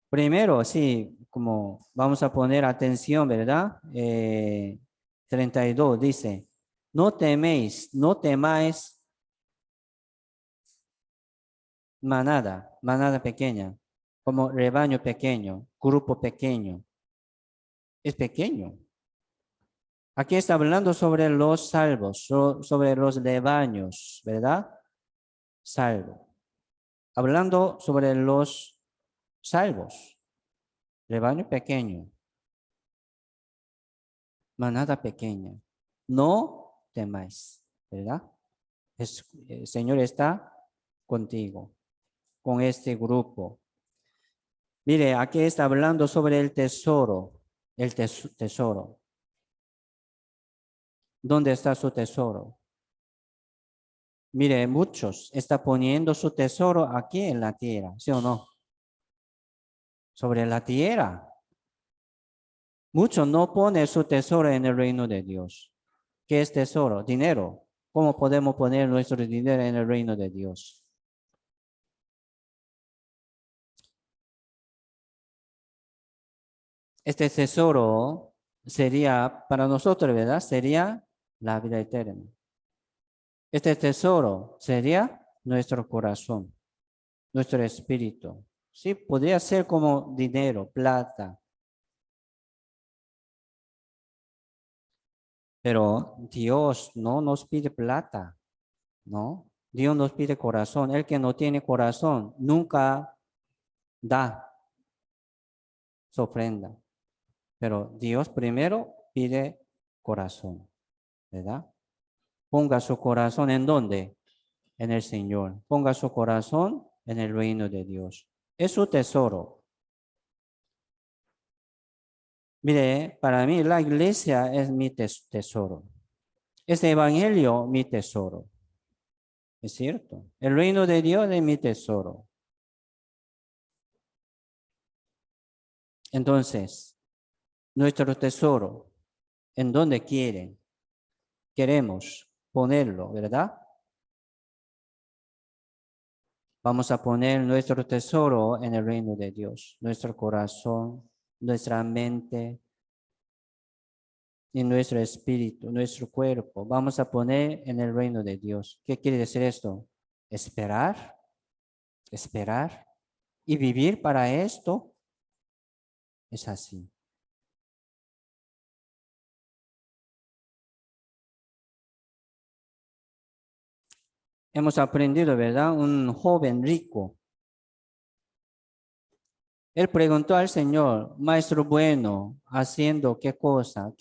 Primero, sí, como vamos a poner atención, ¿verdad? 32 dice, no teméis, no temáis manada pequeña, como rebaño pequeño, grupo pequeño. Es pequeño. Aquí está hablando sobre los salvos, sobre los rebaños, ¿verdad? Salvo. Hablando sobre los salvos, rebaño pequeño, manada pequeña. No temáis, ¿verdad? El Señor está contigo, con este grupo. Mire, aquí está hablando sobre el tesoro, tesoro. ¿Dónde está su tesoro? Mire, muchos están poniendo su tesoro aquí en la tierra, ¿sí o no? Sobre la tierra. Muchos no ponen su tesoro en el reino de Dios. ¿Qué es tesoro? Dinero. ¿Cómo podemos poner nuestro dinero en el reino de Dios? Este tesoro sería para nosotros, ¿verdad? Sería la vida eterna. Este tesoro sería nuestro corazón, nuestro espíritu. Sí, podría ser como dinero, plata. Pero Dios no nos pide plata, ¿no? Dios nos pide corazón. El que no tiene corazón nunca da su ofrenda. Pero Dios primero pide corazón, ¿verdad? Ponga su corazón ¿en dónde? En el Señor. Ponga su corazón en el reino de Dios. Es su tesoro. Mire, para mí la iglesia es mi tesoro. Este evangelio, mi tesoro. ¿Es cierto? El reino de Dios es mi tesoro. Entonces, nuestro tesoro, ¿en dónde queremos ponerlo, verdad? Vamos a poner nuestro tesoro en el reino de Dios, nuestro corazón, nuestra mente y nuestro espíritu, nuestro cuerpo. Vamos a poner en el reino de Dios. ¿Qué quiere decir esto? Esperar, esperar y vivir para esto. Es así. Hemos aprendido, ¿verdad? Un joven rico. Él preguntó al Señor, Maestro bueno, ¿haciendo qué cosa?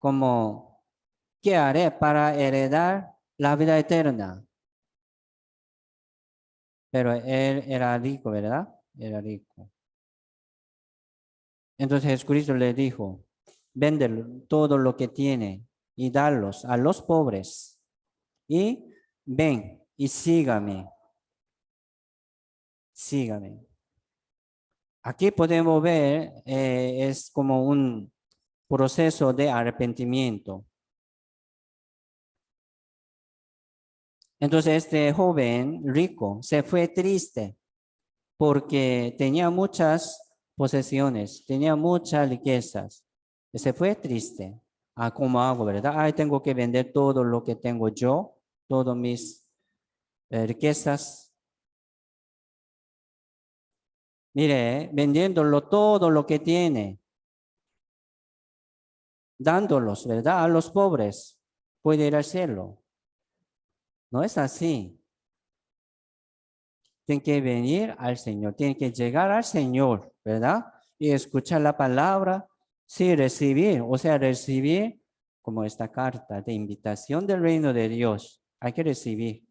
Como, ¿qué haré para heredar la vida eterna? Pero él era rico, ¿verdad? Era rico. Entonces Jesucristo le dijo, vende todo lo que tiene y darlos a los pobres. Y ven y sígame. Sígame. Aquí podemos ver, es como un proceso de arrepentimiento. Entonces este joven rico se fue triste porque tenía muchas posesiones, tenía muchas riquezas. Y se fue triste. Ah, ¿cómo hago, verdad? Ay, tengo que vender todo lo que tengo yo, todas mis riquezas. Mire, vendiéndolo todo lo que tiene, dándolos, ¿verdad? A los pobres, puede ir al cielo. No es así. Tiene que venir al Señor, tiene que llegar al Señor, ¿verdad? Y escuchar la palabra, sí, recibir, o sea, recibir como esta carta de invitación del reino de Dios. Hay que recibir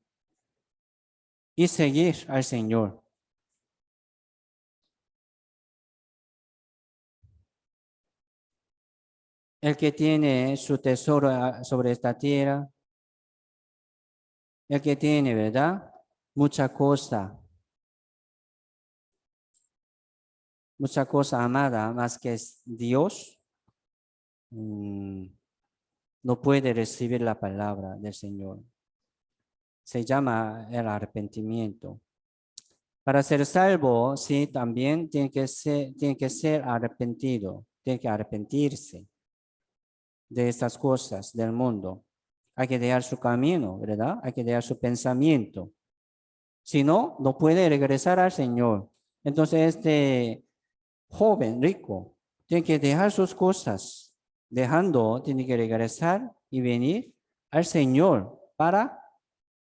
y seguir al Señor. El que tiene su tesoro sobre esta tierra, el que tiene, ¿verdad? Mucha cosa amada más que es Dios, no puede recibir la palabra del Señor. Se llama el arrepentimiento. Para ser salvo, sí, también tiene que ser arrepentido, tiene que arrepentirse de estas cosas del mundo. Hay que dejar su camino, ¿verdad? Hay que dejar su pensamiento. Si no, no puede regresar al Señor. Entonces, este joven rico tiene que dejar sus cosas, tiene que regresar y venir al Señor para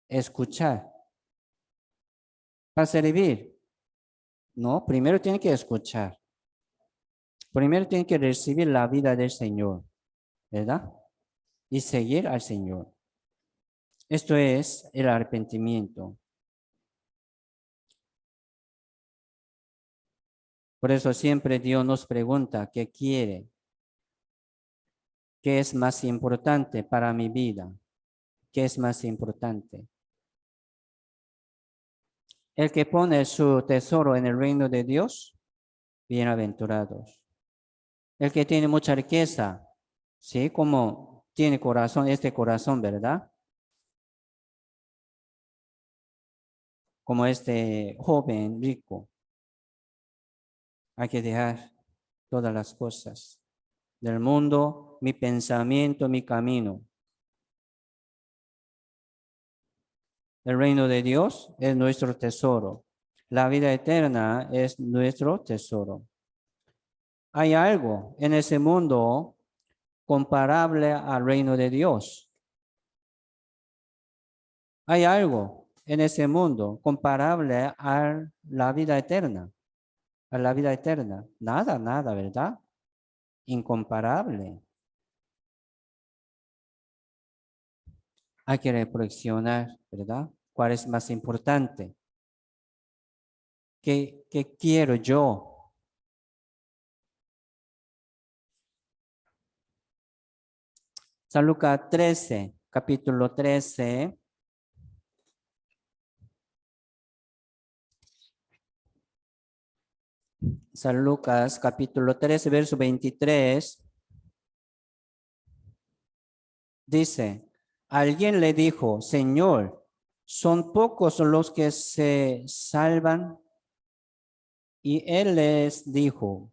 escuchar, para servir. No, primero tiene que escuchar. Primero tiene que recibir la vida del Señor, ¿verdad? Y seguir al Señor. Esto es el arrepentimiento. Por eso siempre Dios nos pregunta qué quiere, qué es más importante para mi vida, qué es más importante. El que pone su tesoro en el reino de Dios, bienaventurados. El que tiene mucha riqueza, ¿sí? Como tiene corazón, este corazón, ¿verdad? Como este joven rico. Hay que dejar todas las cosas del mundo, mi pensamiento, mi camino. El reino de Dios es nuestro tesoro. La vida eterna es nuestro tesoro. Hay algo en ese mundo comparable al reino de Dios. ¿Hay algo en ese mundo comparable a la vida eterna? A la vida eterna. Nada, nada, ¿verdad? Incomparable. Hay que reflexionar, ¿verdad? ¿Cuál es más importante? ¿Qué quiero yo? San Lucas 13, capítulo 13. San Lucas, capítulo 13, verso 23. Dice, alguien le dijo, Señor, ¿son pocos los que se salvan? Y él les dijo,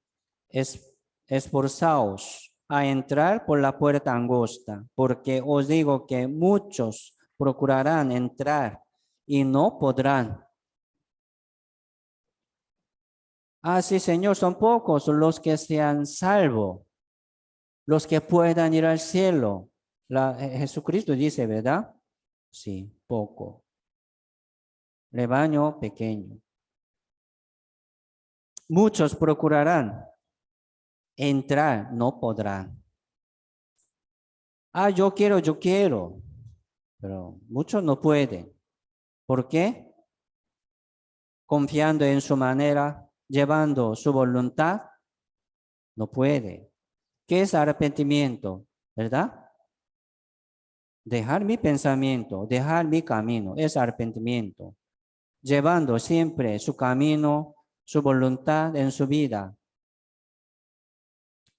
esforzaos a entrar por la puerta angosta, porque os digo que muchos procurarán entrar y no podrán. Ah, sí, Señor, son pocos los que sean salvos, los que puedan ir al cielo. Jesucristo dice, ¿verdad? Sí, poco. Rebaño pequeño. Muchos procurarán entrar, no podrán. Ah, yo quiero, pero muchos no pueden. ¿Por qué? Confiando en su manera, llevando su voluntad, no puede. ¿Qué es arrepentimiento? ¿Verdad? Dejar mi pensamiento, dejar mi camino, es arrepentimiento. Llevando siempre su camino, su voluntad en su vida.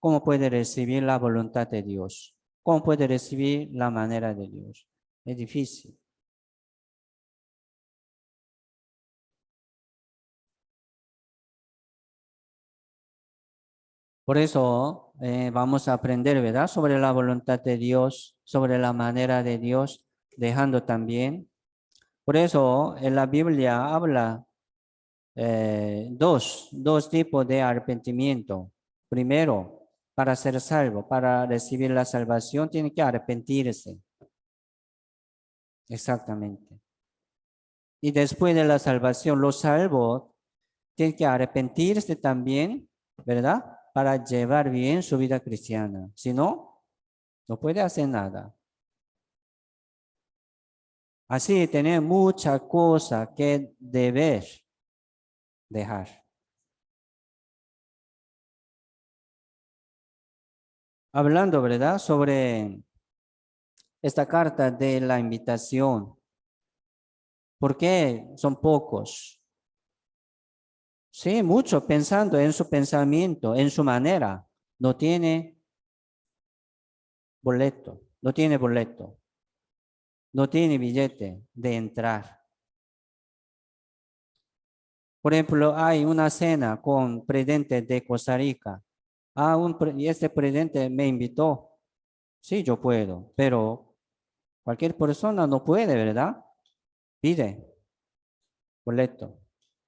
¿Cómo puede recibir la voluntad de Dios? ¿Cómo puede recibir la manera de Dios? Es difícil. Por eso vamos a aprender, ¿verdad? Sobre la voluntad de Dios, sobre la manera de Dios, dejando también. Por eso en la Biblia habla dos tipos de arrepentimiento. Primero, para ser salvo, para recibir la salvación, tiene que arrepentirse. Exactamente. Y después de la salvación, los salvos tienen que arrepentirse también, ¿verdad? Para llevar bien su vida cristiana. Si no, no puede hacer nada. Así tener mucha cosa que deber dejar. Hablando, ¿verdad? Sobre esta carta de la invitación. ¿Por qué son pocos? Sí, mucho pensando en su pensamiento, en su manera. No tiene boleto, no tiene boleto, no tiene billete de entrar. Por ejemplo, hay una cena con presidente de Costa Rica. Y este presidente me invitó. Sí, yo puedo, pero cualquier persona no puede, ¿verdad? Pide boleto,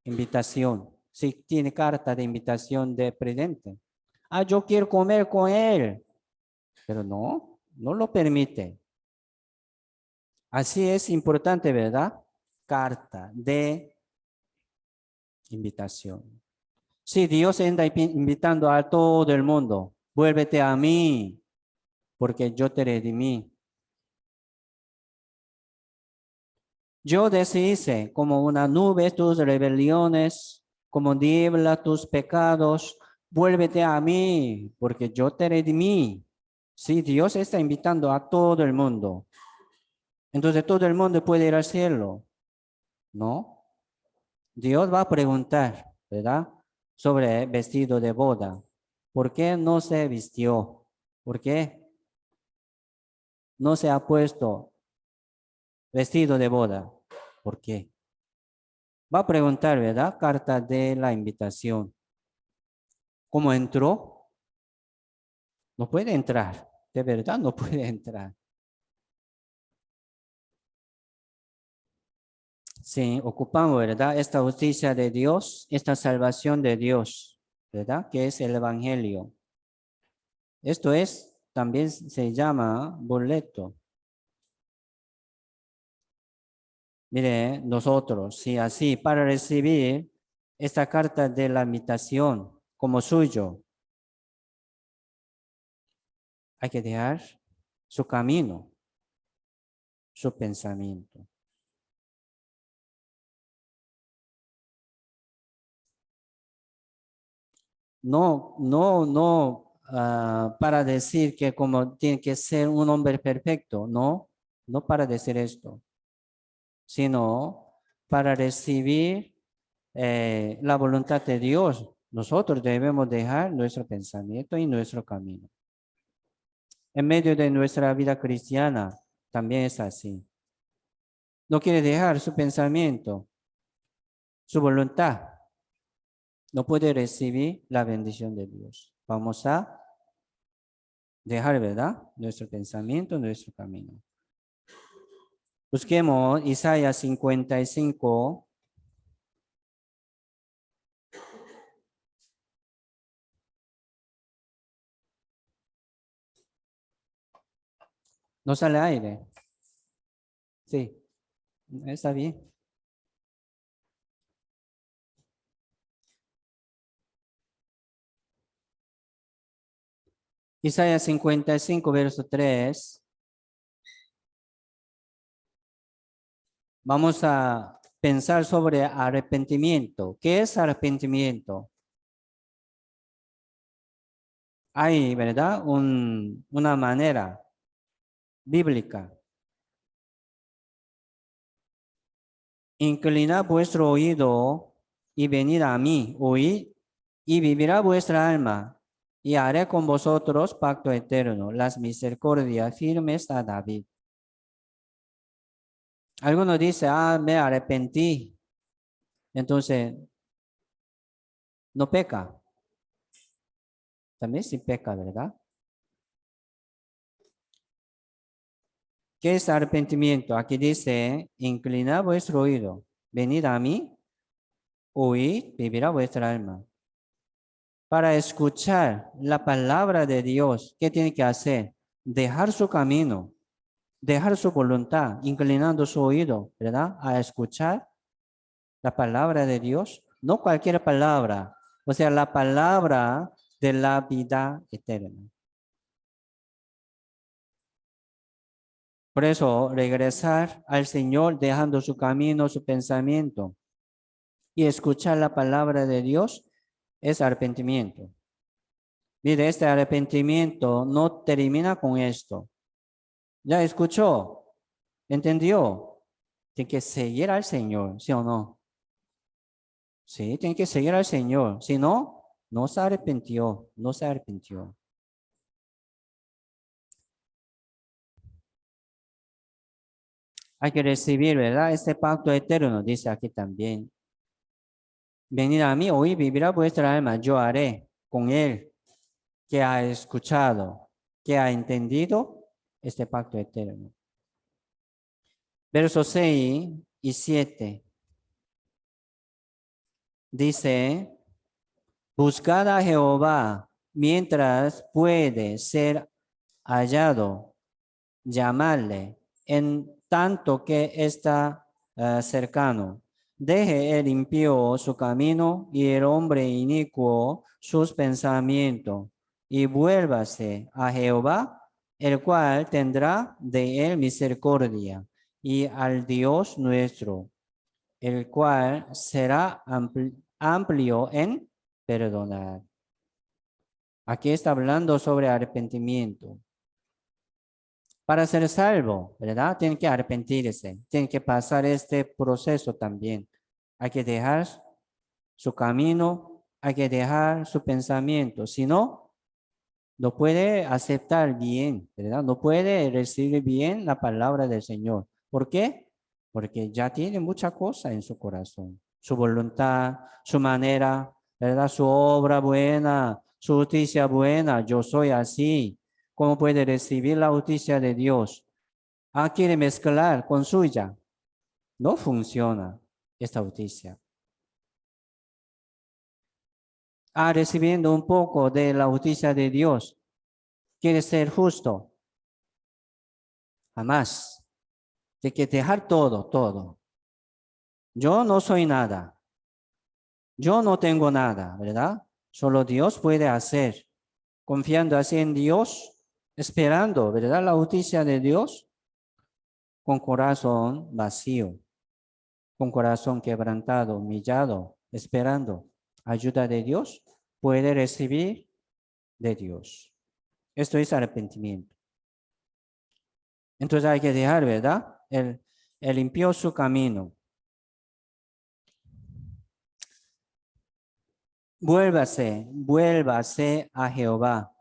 invitación. Sí, tiene carta de invitación de presidente. Ah, yo quiero comer con él, pero no lo permite. Así es importante, ¿verdad? Carta de invitación. Sí, Dios está invitando a todo el mundo. Vuélvete a mí, porque yo te redimí. Yo deshice como una nube tus rebeliones, como niebla tus pecados. Vuélvete a mí, porque yo te redimí. Sí, Dios está invitando a todo el mundo. Entonces todo el mundo puede ir al cielo. No. Dios va a preguntar, ¿verdad? Sobre el vestido de boda. ¿Por qué no se vistió? ¿Por qué no se ha puesto vestido de boda? ¿Por qué? Va a preguntar, ¿verdad? Carta de la invitación. ¿Cómo entró? No puede entrar. De verdad no puede entrar. Sí, ocupamos, ¿verdad? Esta justicia de Dios, esta salvación de Dios, ¿verdad? Que es el Evangelio. Esto es también se llama boleto. Mire, nosotros, si así, para recibir esta carta de la invitación como suyo, hay que dejar su camino, su pensamiento. No, para decir que como tiene que ser un hombre perfecto, no para decir esto, sino para recibir la voluntad de Dios. Nosotros debemos dejar nuestro pensamiento y nuestro camino. En medio de nuestra vida cristiana también es así. No quiere dejar su pensamiento, su voluntad. No puede recibir la bendición de Dios. Vamos a dejar, ¿verdad? Nuestro pensamiento, nuestro camino. Busquemos Isaías 55. ¿No sale aire? Sí, está bien. Isaías 55, verso 3. Vamos a pensar sobre arrepentimiento. ¿Qué es arrepentimiento? Hay, ¿verdad? Una manera bíblica. Inclinad vuestro oído y venid a mí, oíd, y vivirá vuestra alma, y haré con vosotros pacto eterno, las misericordias firmes a David. Algunos dicen, me arrepentí, entonces no peca. También sí peca, ¿verdad? ¿Qué es arrepentimiento? Aquí dice, inclinad vuestro oído, venid a mí, oíd, vivirá vuestra alma. Para escuchar la palabra de Dios, ¿qué tiene que hacer? Dejar su camino, dejar su voluntad, inclinando su oído, ¿verdad? A escuchar la palabra de Dios, no cualquier palabra, o sea, la palabra de la vida eterna. Por eso, regresar al Señor dejando su camino, su pensamiento y escuchar la palabra de Dios es arrepentimiento. Mire, este arrepentimiento no termina con esto. Ya escuchó, entendió. Tiene que seguir al Señor, ¿sí o no? Sí, tiene que seguir al Señor. Si no, no se arrepintió, no se arrepintió. Hay que recibir, ¿verdad? Este pacto eterno, dice aquí también. Venid a mí, hoy vivirá vuestra alma, yo haré con él que ha escuchado, que ha entendido este pacto eterno. Versos 6 y 7. Dice, buscad a Jehová mientras puede ser hallado, llamarle en tanto que está cercano. Deje el impío su camino y el hombre inicuo sus pensamientos, y vuélvase a Jehová, el cual tendrá de él misericordia, y al Dios nuestro, el cual será amplio en perdonar. Aquí está hablando sobre arrepentimiento. Para ser salvo, ¿verdad? Tiene que arrepentirse, tiene que pasar este proceso también. Hay que dejar su camino, hay que dejar su pensamiento. Si no, no puede aceptar bien, ¿verdad? No puede recibir bien la palabra del Señor. ¿Por qué? Porque ya tiene mucha cosa en su corazón. Su voluntad, su manera, ¿verdad? Su obra buena, su justicia buena. Yo soy así. ¿Cómo puede recibir la justicia de Dios? Quiere mezclar con suya. No funciona esta justicia. Recibiendo un poco de la justicia de Dios, quiere ser justo. Jamás. Hay que dejar todo. Yo no soy nada. Yo no tengo nada, ¿verdad? Solo Dios puede hacer. Confiando así en Dios, esperando, ¿verdad? La justicia de Dios con corazón vacío, con corazón quebrantado, humillado, esperando ayuda de Dios, puede recibir de Dios. Esto es arrepentimiento. Entonces hay que dejar, ¿verdad? Él limpió su camino. Vuélvase a Jehová.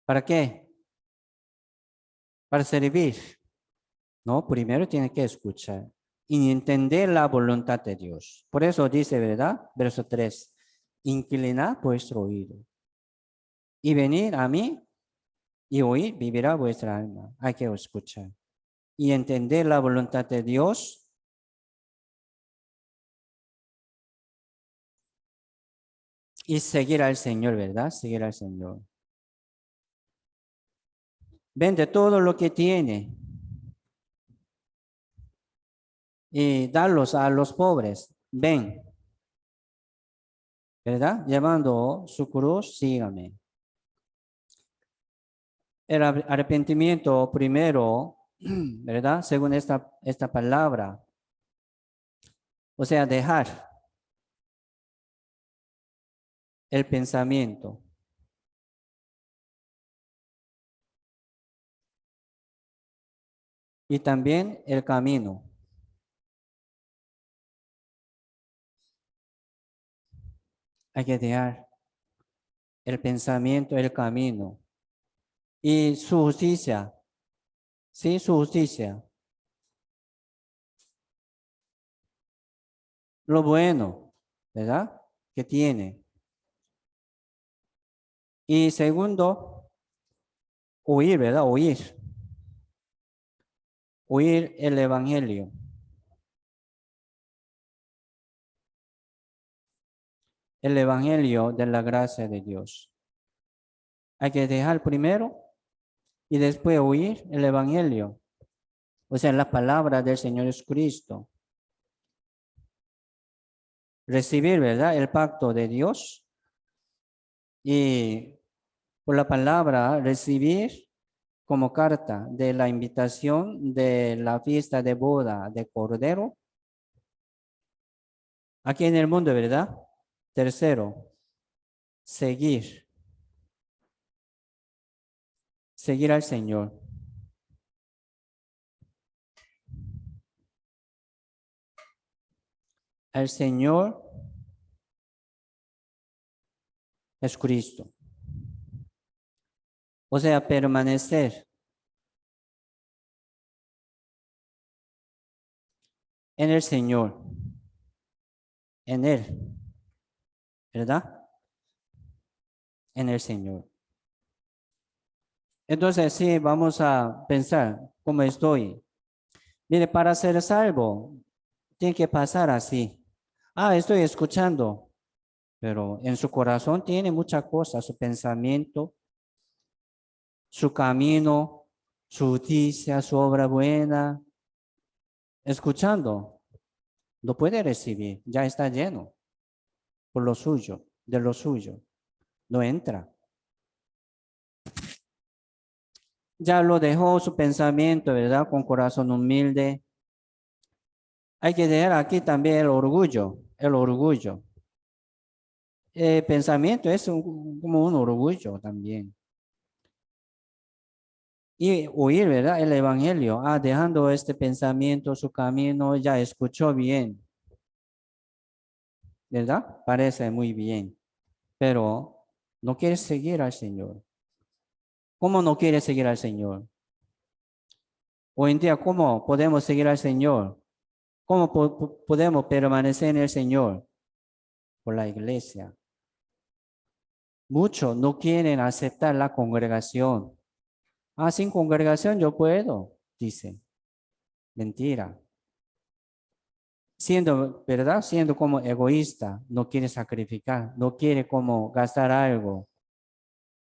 ¿Para qué? Para servir. No, primero tiene que escuchar y entender la voluntad de Dios. Por eso dice, ¿verdad? Verso 3. Inclinad vuestro oído y venid a mí y oír, vivirá vuestra alma. Hay que escuchar y entender la voluntad de Dios. Y seguir al Señor, ¿verdad? Seguir al Señor. Vende todo lo que tiene y darlos a los pobres. Ven, ¿verdad? Llevando su cruz, sígame. El arrepentimiento primero, ¿verdad? Según esta palabra. O sea, dejar el pensamiento. Y también el camino. Hay que dejar el pensamiento, el camino. Y su justicia. Sí, su justicia. Lo bueno, ¿verdad? Que tiene. Y segundo, oír, ¿verdad? Oír. Oír el evangelio. El evangelio de la gracia de Dios. Hay que dejar primero y después oír el evangelio. O sea, la palabra del Señor Jesucristo. Recibir, ¿verdad? El pacto de Dios. Y por la palabra recibir como carta de la invitación de la fiesta de boda de Cordero. Aquí en el mundo, ¿verdad? Tercero, seguir. Seguir al Señor. El Señor es Cristo. O sea, permanecer en el Señor, en Él, ¿verdad? En el Señor. Entonces, sí, vamos a pensar cómo estoy. Mire, para ser salvo, tiene que pasar así. Ah, estoy escuchando, pero en su corazón tiene muchas cosas, su pensamiento, su camino, su justicia, su obra buena. Escuchando, lo puede recibir, ya está lleno por lo suyo, de lo suyo. No entra. Ya lo dejó su pensamiento, ¿verdad? Con corazón humilde. Hay que dejar aquí también el orgullo, el orgullo. El pensamiento es como un orgullo también. Y oír, ¿verdad? El evangelio. Ah, dejando este pensamiento, su camino, ya escuchó bien. ¿Verdad? Parece muy bien. Pero no quiere seguir al Señor. ¿Cómo no quiere seguir al Señor? Hoy en día, ¿cómo podemos seguir al Señor? ¿Cómo podemos permanecer en el Señor? Por la iglesia. Muchos no quieren aceptar la congregación. Ah, sin congregación yo puedo, dice. Mentira. Siendo, ¿verdad? Siendo como egoísta, no quiere sacrificar, no quiere como gastar algo,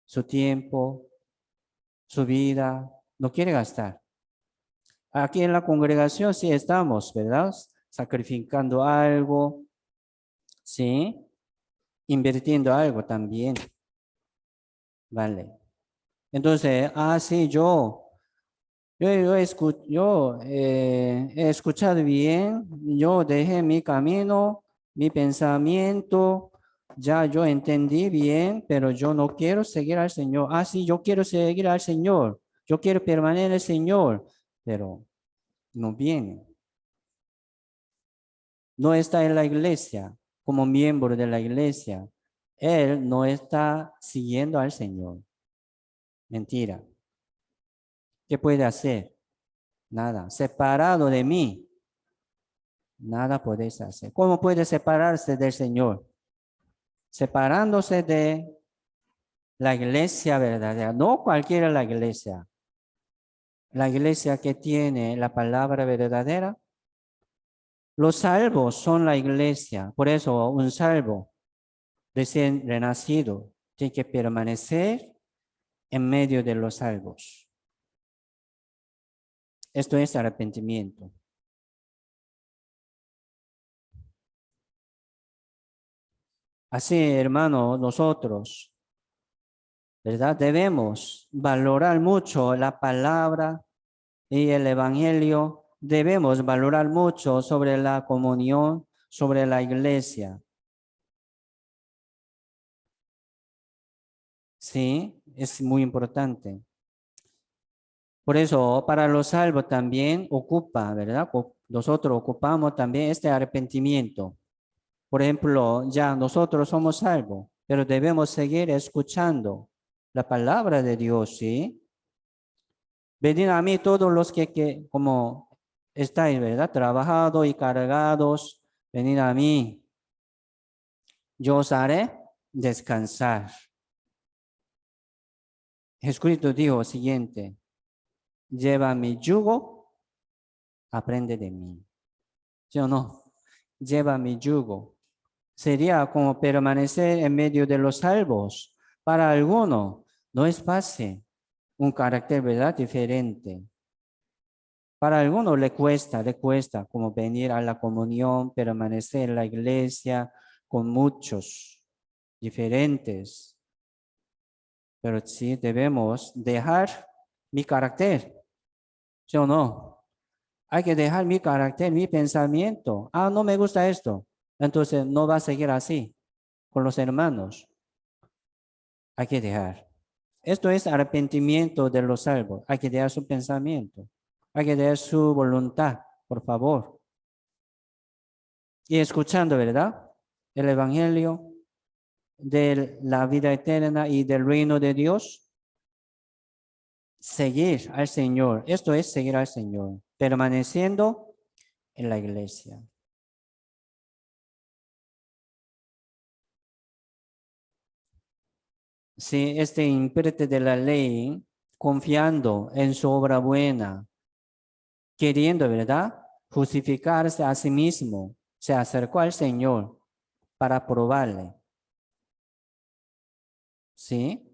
su tiempo, su vida, no quiere gastar. Aquí en la congregación sí estamos, ¿verdad? Sacrificando algo, sí, invirtiendo algo también, ¿vale? Entonces, sí, he escuchado bien, yo dejé mi camino, mi pensamiento, ya yo entendí bien, pero yo no quiero seguir al Señor. Sí, yo quiero seguir al Señor, yo quiero permanecer en el Señor, pero no viene. No está en la iglesia, como miembro de la iglesia. Él no está siguiendo al Señor. Mentira. ¿Qué puede hacer? Nada. Separado de mí, nada puedes hacer. ¿Cómo puede separarse del Señor? Separándose de la iglesia verdadera. No cualquiera la iglesia. La iglesia que tiene la palabra verdadera. Los salvos son la iglesia. Por eso un salvo recién renacido tiene que permanecer en medio de los salvos. Esto es arrepentimiento. Así, hermano, nosotros, ¿verdad? Debemos valorar mucho la palabra y el evangelio. Debemos valorar mucho sobre la comunión, sobre la iglesia. Sí, es muy importante. Por eso, para los salvos también ocupa, ¿verdad? Nosotros ocupamos también este arrepentimiento. Por ejemplo, ya nosotros somos salvos, pero debemos seguir escuchando la palabra de Dios, ¿sí? Venid a mí todos los que como estáis, ¿verdad? Trabajados y cargados, venid a mí. Yo os haré descansar. Jesucristo dijo lo siguiente: lleva mi yugo, aprende de mí. ¿Sí o no? Lleva mi yugo. Sería como permanecer en medio de los salvos. Para algunos no es fácil, un carácter, ¿verdad? Diferente. Para algunos le cuesta como venir a la comunión, permanecer en la iglesia con muchos diferentes. Pero sí debemos dejar mi carácter, ¿sí o no? Hay que dejar mi carácter, mi pensamiento. No me gusta esto. Entonces no va a seguir así con los hermanos. Hay que dejar. Esto es arrepentimiento de los salvos. Hay que dejar su pensamiento. Hay que dejar su voluntad, por favor. Y escuchando, ¿verdad? El evangelio de la vida eterna y del reino de Dios. Seguir al Señor. Esto es seguir al Señor. Permaneciendo en la iglesia. Si este intérprete de la ley, confiando en su obra buena, queriendo, ¿verdad? Justificarse a sí mismo, se acercó al Señor para probarle. ¿Sí?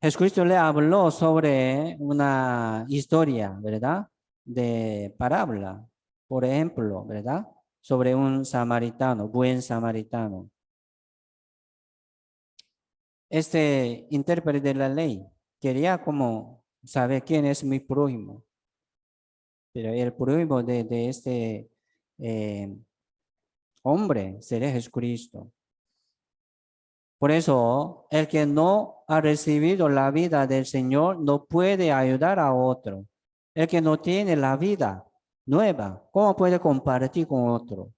Jesucristo le habló sobre una historia, ¿verdad? De parábola, por ejemplo, ¿verdad? Sobre un samaritano, buen samaritano. Este intérprete de la ley quería como saber quién es mi prójimo. Pero el prójimo de este hombre sería Jesucristo. Por eso, el que no ha recibido la vida del Señor no puede ayudar a otro. El que no tiene la vida nueva, ¿cómo puede compartir con otro?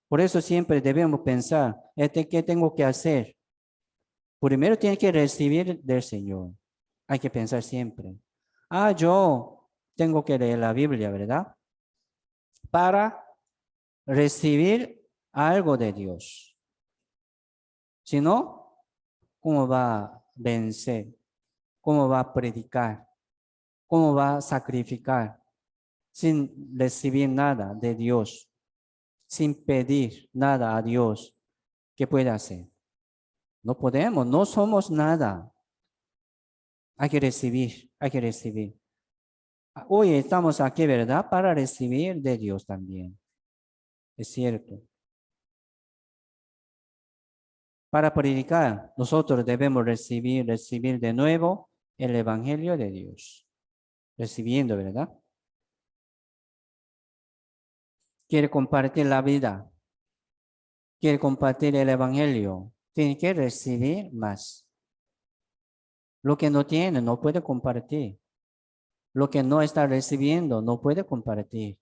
Por eso siempre debemos pensar, ¿qué tengo que hacer? Primero tiene que recibir del Señor. Hay que pensar siempre. Yo tengo que leer la Biblia, ¿verdad? Para recibir algo de Dios. Si no, ¿cómo va a vencer? ¿Cómo va a predicar? ¿Cómo va a sacrificar? Sin recibir nada de Dios, sin pedir nada a Dios. ¿Qué puede hacer? No podemos, no somos nada. Hay que recibir, hay que recibir. Hoy estamos aquí, ¿verdad? Para recibir de Dios también. Es cierto. Para predicar, nosotros debemos recibir de nuevo el Evangelio de Dios. Recibiendo, ¿verdad? Quiere compartir la vida. Quiere compartir el Evangelio. Tiene que recibir más. Lo que no tiene, no puede compartir. Lo que no está recibiendo, no puede compartir.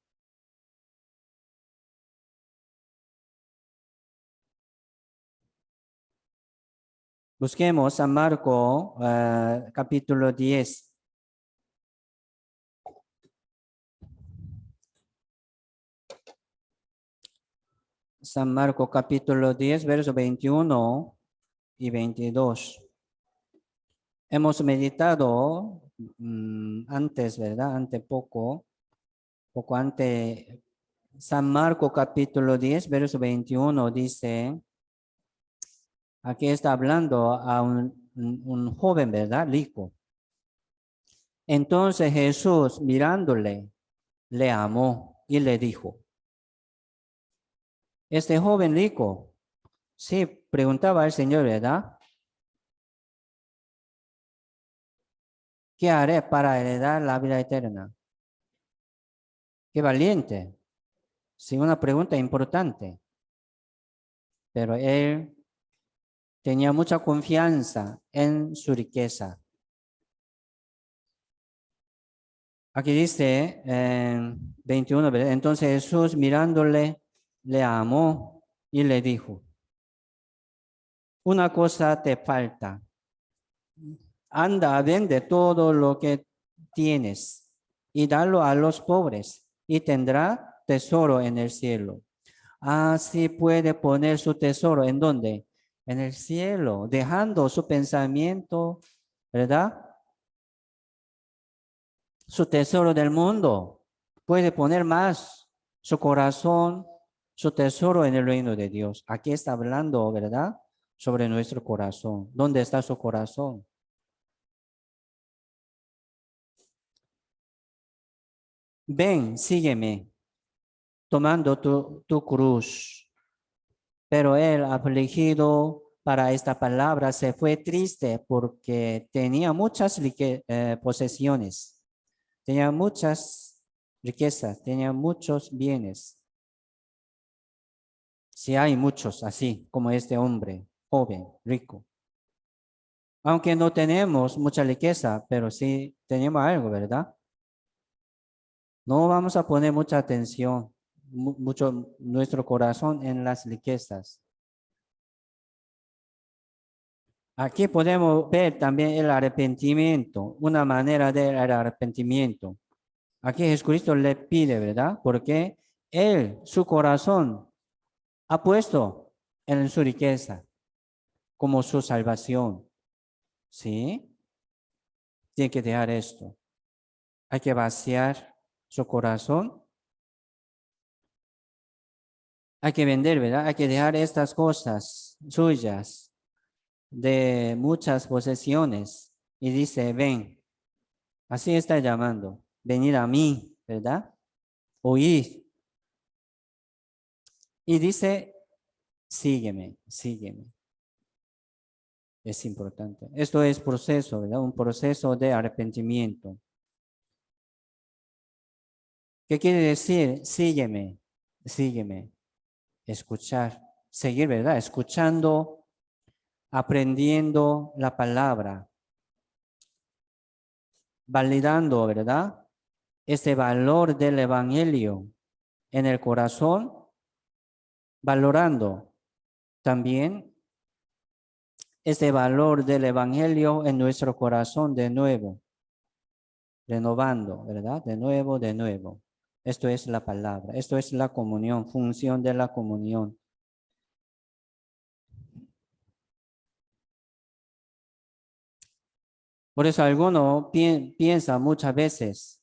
Busquemos a Marco capítulo 10. San Marco capítulo 10, versos 21 y 22. Hemos meditado antes, ¿verdad? Poco antes. San Marco capítulo 10, verso 21 dice, aquí está hablando a un joven, ¿verdad? Rico. Entonces Jesús, mirándole, le amó y le dijo, este joven rico, sí, preguntaba al Señor, ¿verdad? ¿Qué haré para heredar la vida eterna? Qué valiente. Sí, una pregunta importante. Pero él tenía mucha confianza en su riqueza. Aquí dice en 21, ¿verdad? Entonces Jesús mirándole, le amó y le dijo, una cosa te falta. Anda, vende todo lo que tienes y dalo a los pobres y tendrá tesoro en el cielo. Así puede poner su tesoro. ¿En dónde? En el cielo, dejando su pensamiento, ¿verdad? Su tesoro del mundo. Puede poner más su corazón, su tesoro en el reino de Dios. Aquí está hablando, ¿verdad? Sobre nuestro corazón. ¿Dónde está su corazón? Ven, sígueme, tomando tu cruz. Pero él, afligido para esta palabra, se fue triste porque tenía muchas posesiones, tenía muchas riquezas, tenía muchos bienes. Si hay muchos así como este hombre, joven, rico. Aunque no tenemos mucha riqueza, pero sí tenemos algo, ¿verdad? No vamos a poner mucha atención, mucho nuestro corazón en las riquezas. Aquí podemos ver también el arrepentimiento, una manera del arrepentimiento. Aquí Jesucristo le pide, ¿verdad? Porque él, su corazón, ha puesto en su riqueza como su salvación. ¿Sí? Tiene que dejar esto. Hay que vaciar su corazón. Hay que vender, ¿verdad? Hay que dejar estas cosas suyas de muchas posesiones. Y dice, ven. Así está llamando. Venid a mí, ¿verdad? Oíd. Y dice, sígueme, sígueme. Es importante. Esto es proceso, ¿verdad? Un proceso de arrepentimiento. ¿Qué quiere decir? Sígueme, sígueme. Escuchar, seguir, ¿verdad? Escuchando, aprendiendo la palabra, validando, ¿verdad? Ese valor del evangelio en el corazón, valorando también ese valor del evangelio en nuestro corazón de nuevo, renovando, ¿verdad? De nuevo, de nuevo. Esto es la palabra, esto es la comunión, función de la comunión. Por eso alguno piensa muchas veces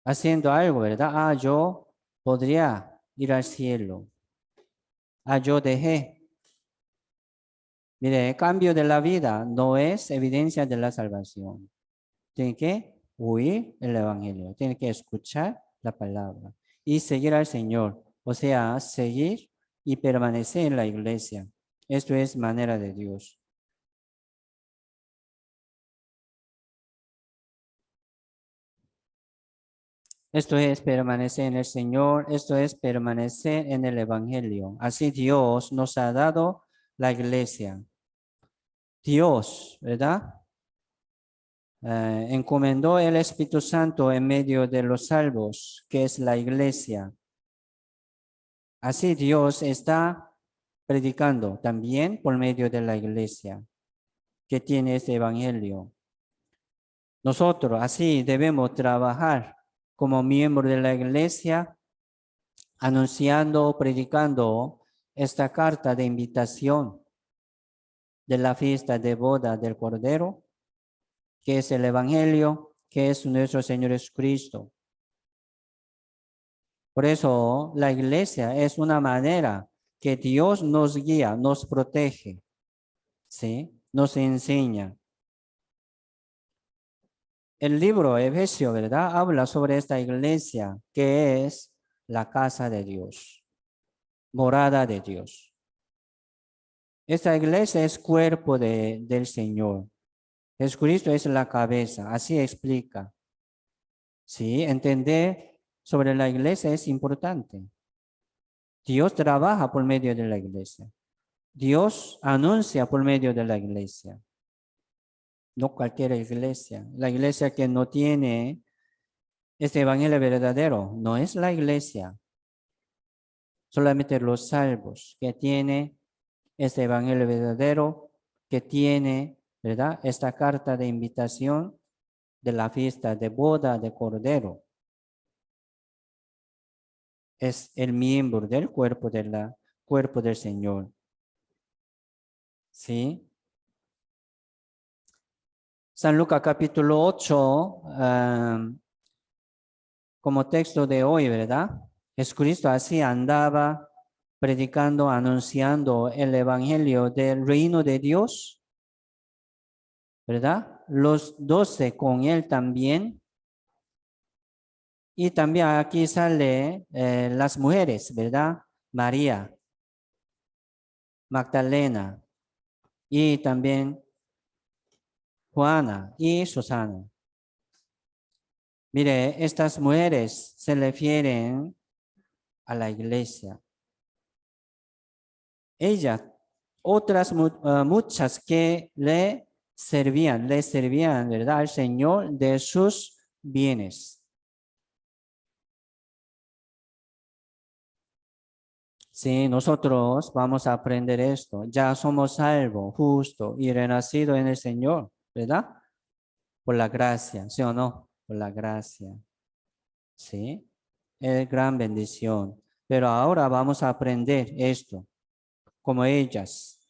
haciendo algo, ¿verdad? Ah, yo podría ir al cielo. Ah, yo dejé Mire, cambio de la vida no es evidencia de la salvación. Tiene que oír el evangelio, tiene que escuchar la palabra y seguir al Señor. O sea, seguir y permanecer en la iglesia. Esto es manera de Dios. Esto es permanecer en el Señor, esto es permanecer en el Evangelio. Así Dios nos ha dado la iglesia. Dios, ¿verdad? Encomendó el Espíritu Santo en medio de los salvos, que es la iglesia. Así Dios está predicando también por medio de la iglesia que tiene este Evangelio. Nosotros así debemos trabajar como miembros de la iglesia, anunciando, predicando esta carta de invitación de la fiesta de boda del Cordero, que es el Evangelio, que es nuestro Señor Jesucristo. Por eso la iglesia es una manera que Dios nos guía, nos protege, ¿sí? Nos enseña. El libro Efesios, ¿verdad? Habla sobre esta iglesia que es la casa de Dios, morada de Dios. Esta iglesia es cuerpo del Señor. Jesucristo es la cabeza, así explica. Sí, entender sobre la iglesia es importante. Dios trabaja por medio de la iglesia. Dios anuncia por medio de la iglesia. No cualquier iglesia. La iglesia que no tiene este evangelio verdadero no es la iglesia. Solamente los salvos que tiene este evangelio verdadero, que tiene, ¿verdad? Esta carta de invitación de la fiesta de boda de Cordero. Es el miembro del cuerpo del Señor. ¿Sí? San Lucas capítulo 8, como texto de hoy, ¿verdad? Jesucristo así andaba predicando, anunciando el evangelio del reino de Dios, ¿verdad? Los 12 con él también. Y también aquí sale las mujeres, ¿verdad? María, Magdalena y también Juana y Susana. Mire, estas mujeres se refieren a la iglesia. Ellas, otras muchas que le servían, ¿verdad? Al Señor de sus bienes. Sí, nosotros vamos a aprender esto. Ya somos salvos, justos y renacidos en el Señor, ¿verdad? Por la gracia, ¿sí o no? Por la gracia. Sí, es gran bendición. Pero ahora vamos a aprender esto, como ellas,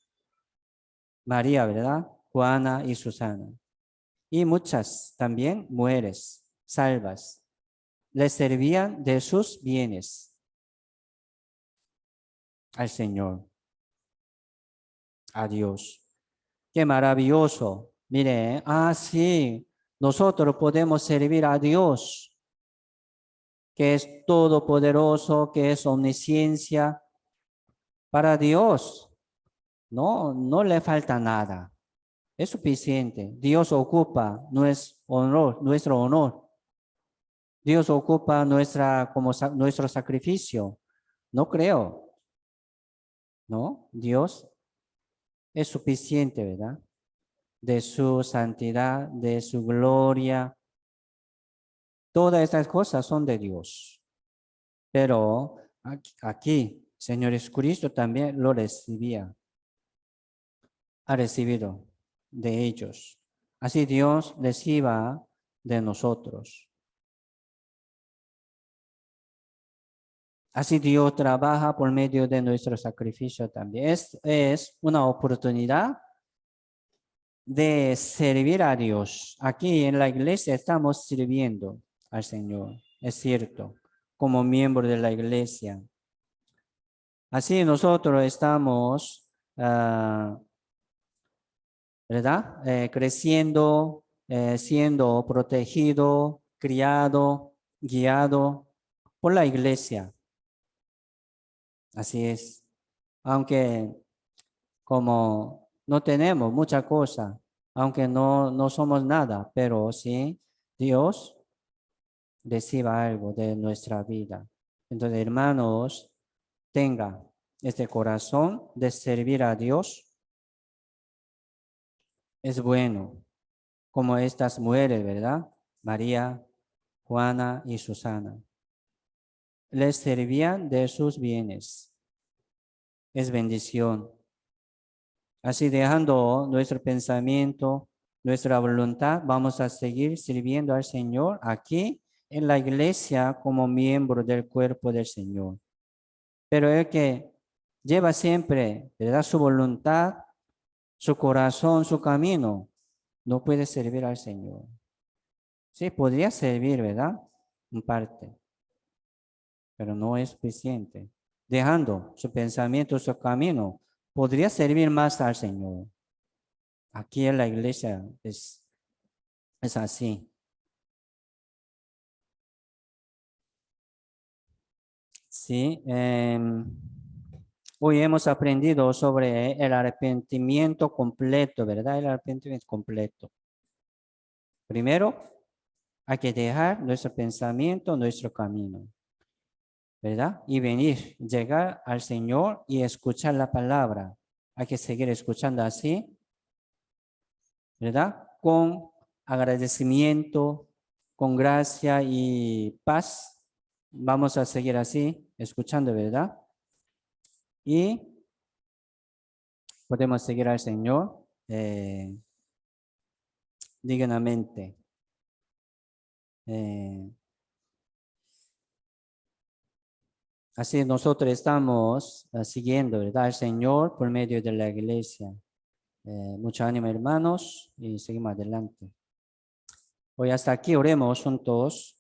María, ¿verdad? Juana y Susana. Y muchas también mujeres salvas. Les servían de sus bienes al Señor, a Dios. Qué maravilloso. Mire, sí, nosotros podemos servir a Dios, que es todopoderoso, que es omnisciencia. Para Dios, no le falta nada. Es suficiente. Dios ocupa nuestro honor. Dios ocupa nuestro sacrificio. No creo, ¿no? Dios es suficiente, ¿verdad? De su santidad, de su gloria. Todas estas cosas son de Dios. Pero aquí, Señor Jesucristo también lo recibía. Ha recibido de ellos. Así Dios reciba de nosotros. Así Dios trabaja por medio de nuestro sacrificio también. Es una oportunidad de servir a Dios. Aquí en la iglesia estamos sirviendo al Señor, es cierto, como miembro de la iglesia. Así nosotros estamos ¿verdad? Creciendo, siendo protegido, criado, guiado por la iglesia. Así es. Aunque como no tenemos mucha cosa, aunque no somos nada, pero sí Dios reciba algo de nuestra vida. Entonces, hermanos, tenga este corazón de servir a Dios. Es bueno, como estas mujeres, ¿verdad? María, Juana y Susana. Les servían de sus bienes. Es bendición. Así dejando nuestro pensamiento, nuestra voluntad, vamos a seguir sirviendo al Señor aquí en la iglesia como miembro del cuerpo del Señor. Pero el que lleva siempre, ¿verdad? Su voluntad, su corazón, su camino, no puede servir al Señor. Sí, podría servir, ¿verdad? En parte, pero no es suficiente. Dejando su pensamiento, su camino, podría servir más al Señor. Aquí en la iglesia es así. Sí, hoy hemos aprendido sobre el arrepentimiento completo, ¿verdad? El arrepentimiento completo. Primero, hay que dejar nuestro pensamiento, nuestro camino, ¿verdad? Y venir, llegar al Señor y escuchar la palabra. Hay que seguir escuchando así, ¿verdad? Con agradecimiento, con gracia y paz. Vamos a seguir así, escuchando, ¿verdad? Y podemos seguir al Señor dignamente. Así nosotros estamos siguiendo, ¿verdad? Al Señor por medio de la iglesia. Mucho ánimo, hermanos, y seguimos adelante. Hoy hasta aquí oremos juntos.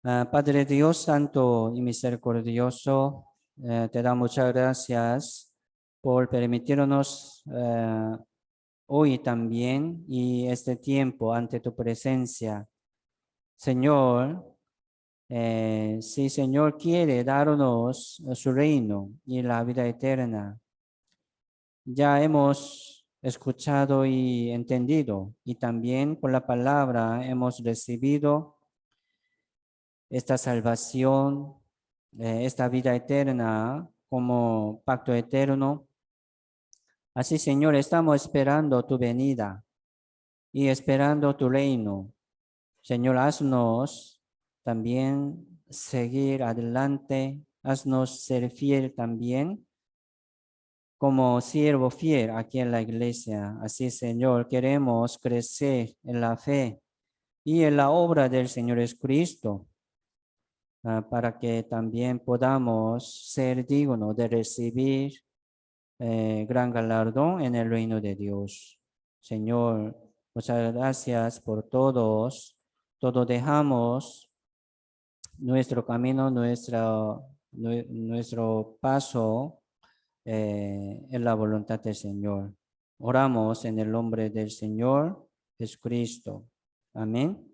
Padre Dios Santo y Misericordioso, te damos muchas gracias por permitirnos hoy también y este tiempo ante tu presencia. Señor, si Señor quiere darnos su reino y la vida eterna, ya hemos escuchado y entendido, y también por la palabra hemos recibido esta salvación, esta vida eterna como pacto eterno. Así, Señor, estamos esperando tu venida y esperando tu reino. Señor, haznos también seguir adelante, haznos ser fiel también como siervo fiel aquí en la iglesia. Así, Señor, queremos crecer en la fe y en la obra del Señor Jesucristo, para que también podamos ser dignos de recibir gran galardón en el reino de Dios. Señor, muchas gracias por todos. Todos dejamos nuestro camino, nuestro paso en la voluntad del Señor. Oramos en el nombre del Señor Jesucristo. Amén.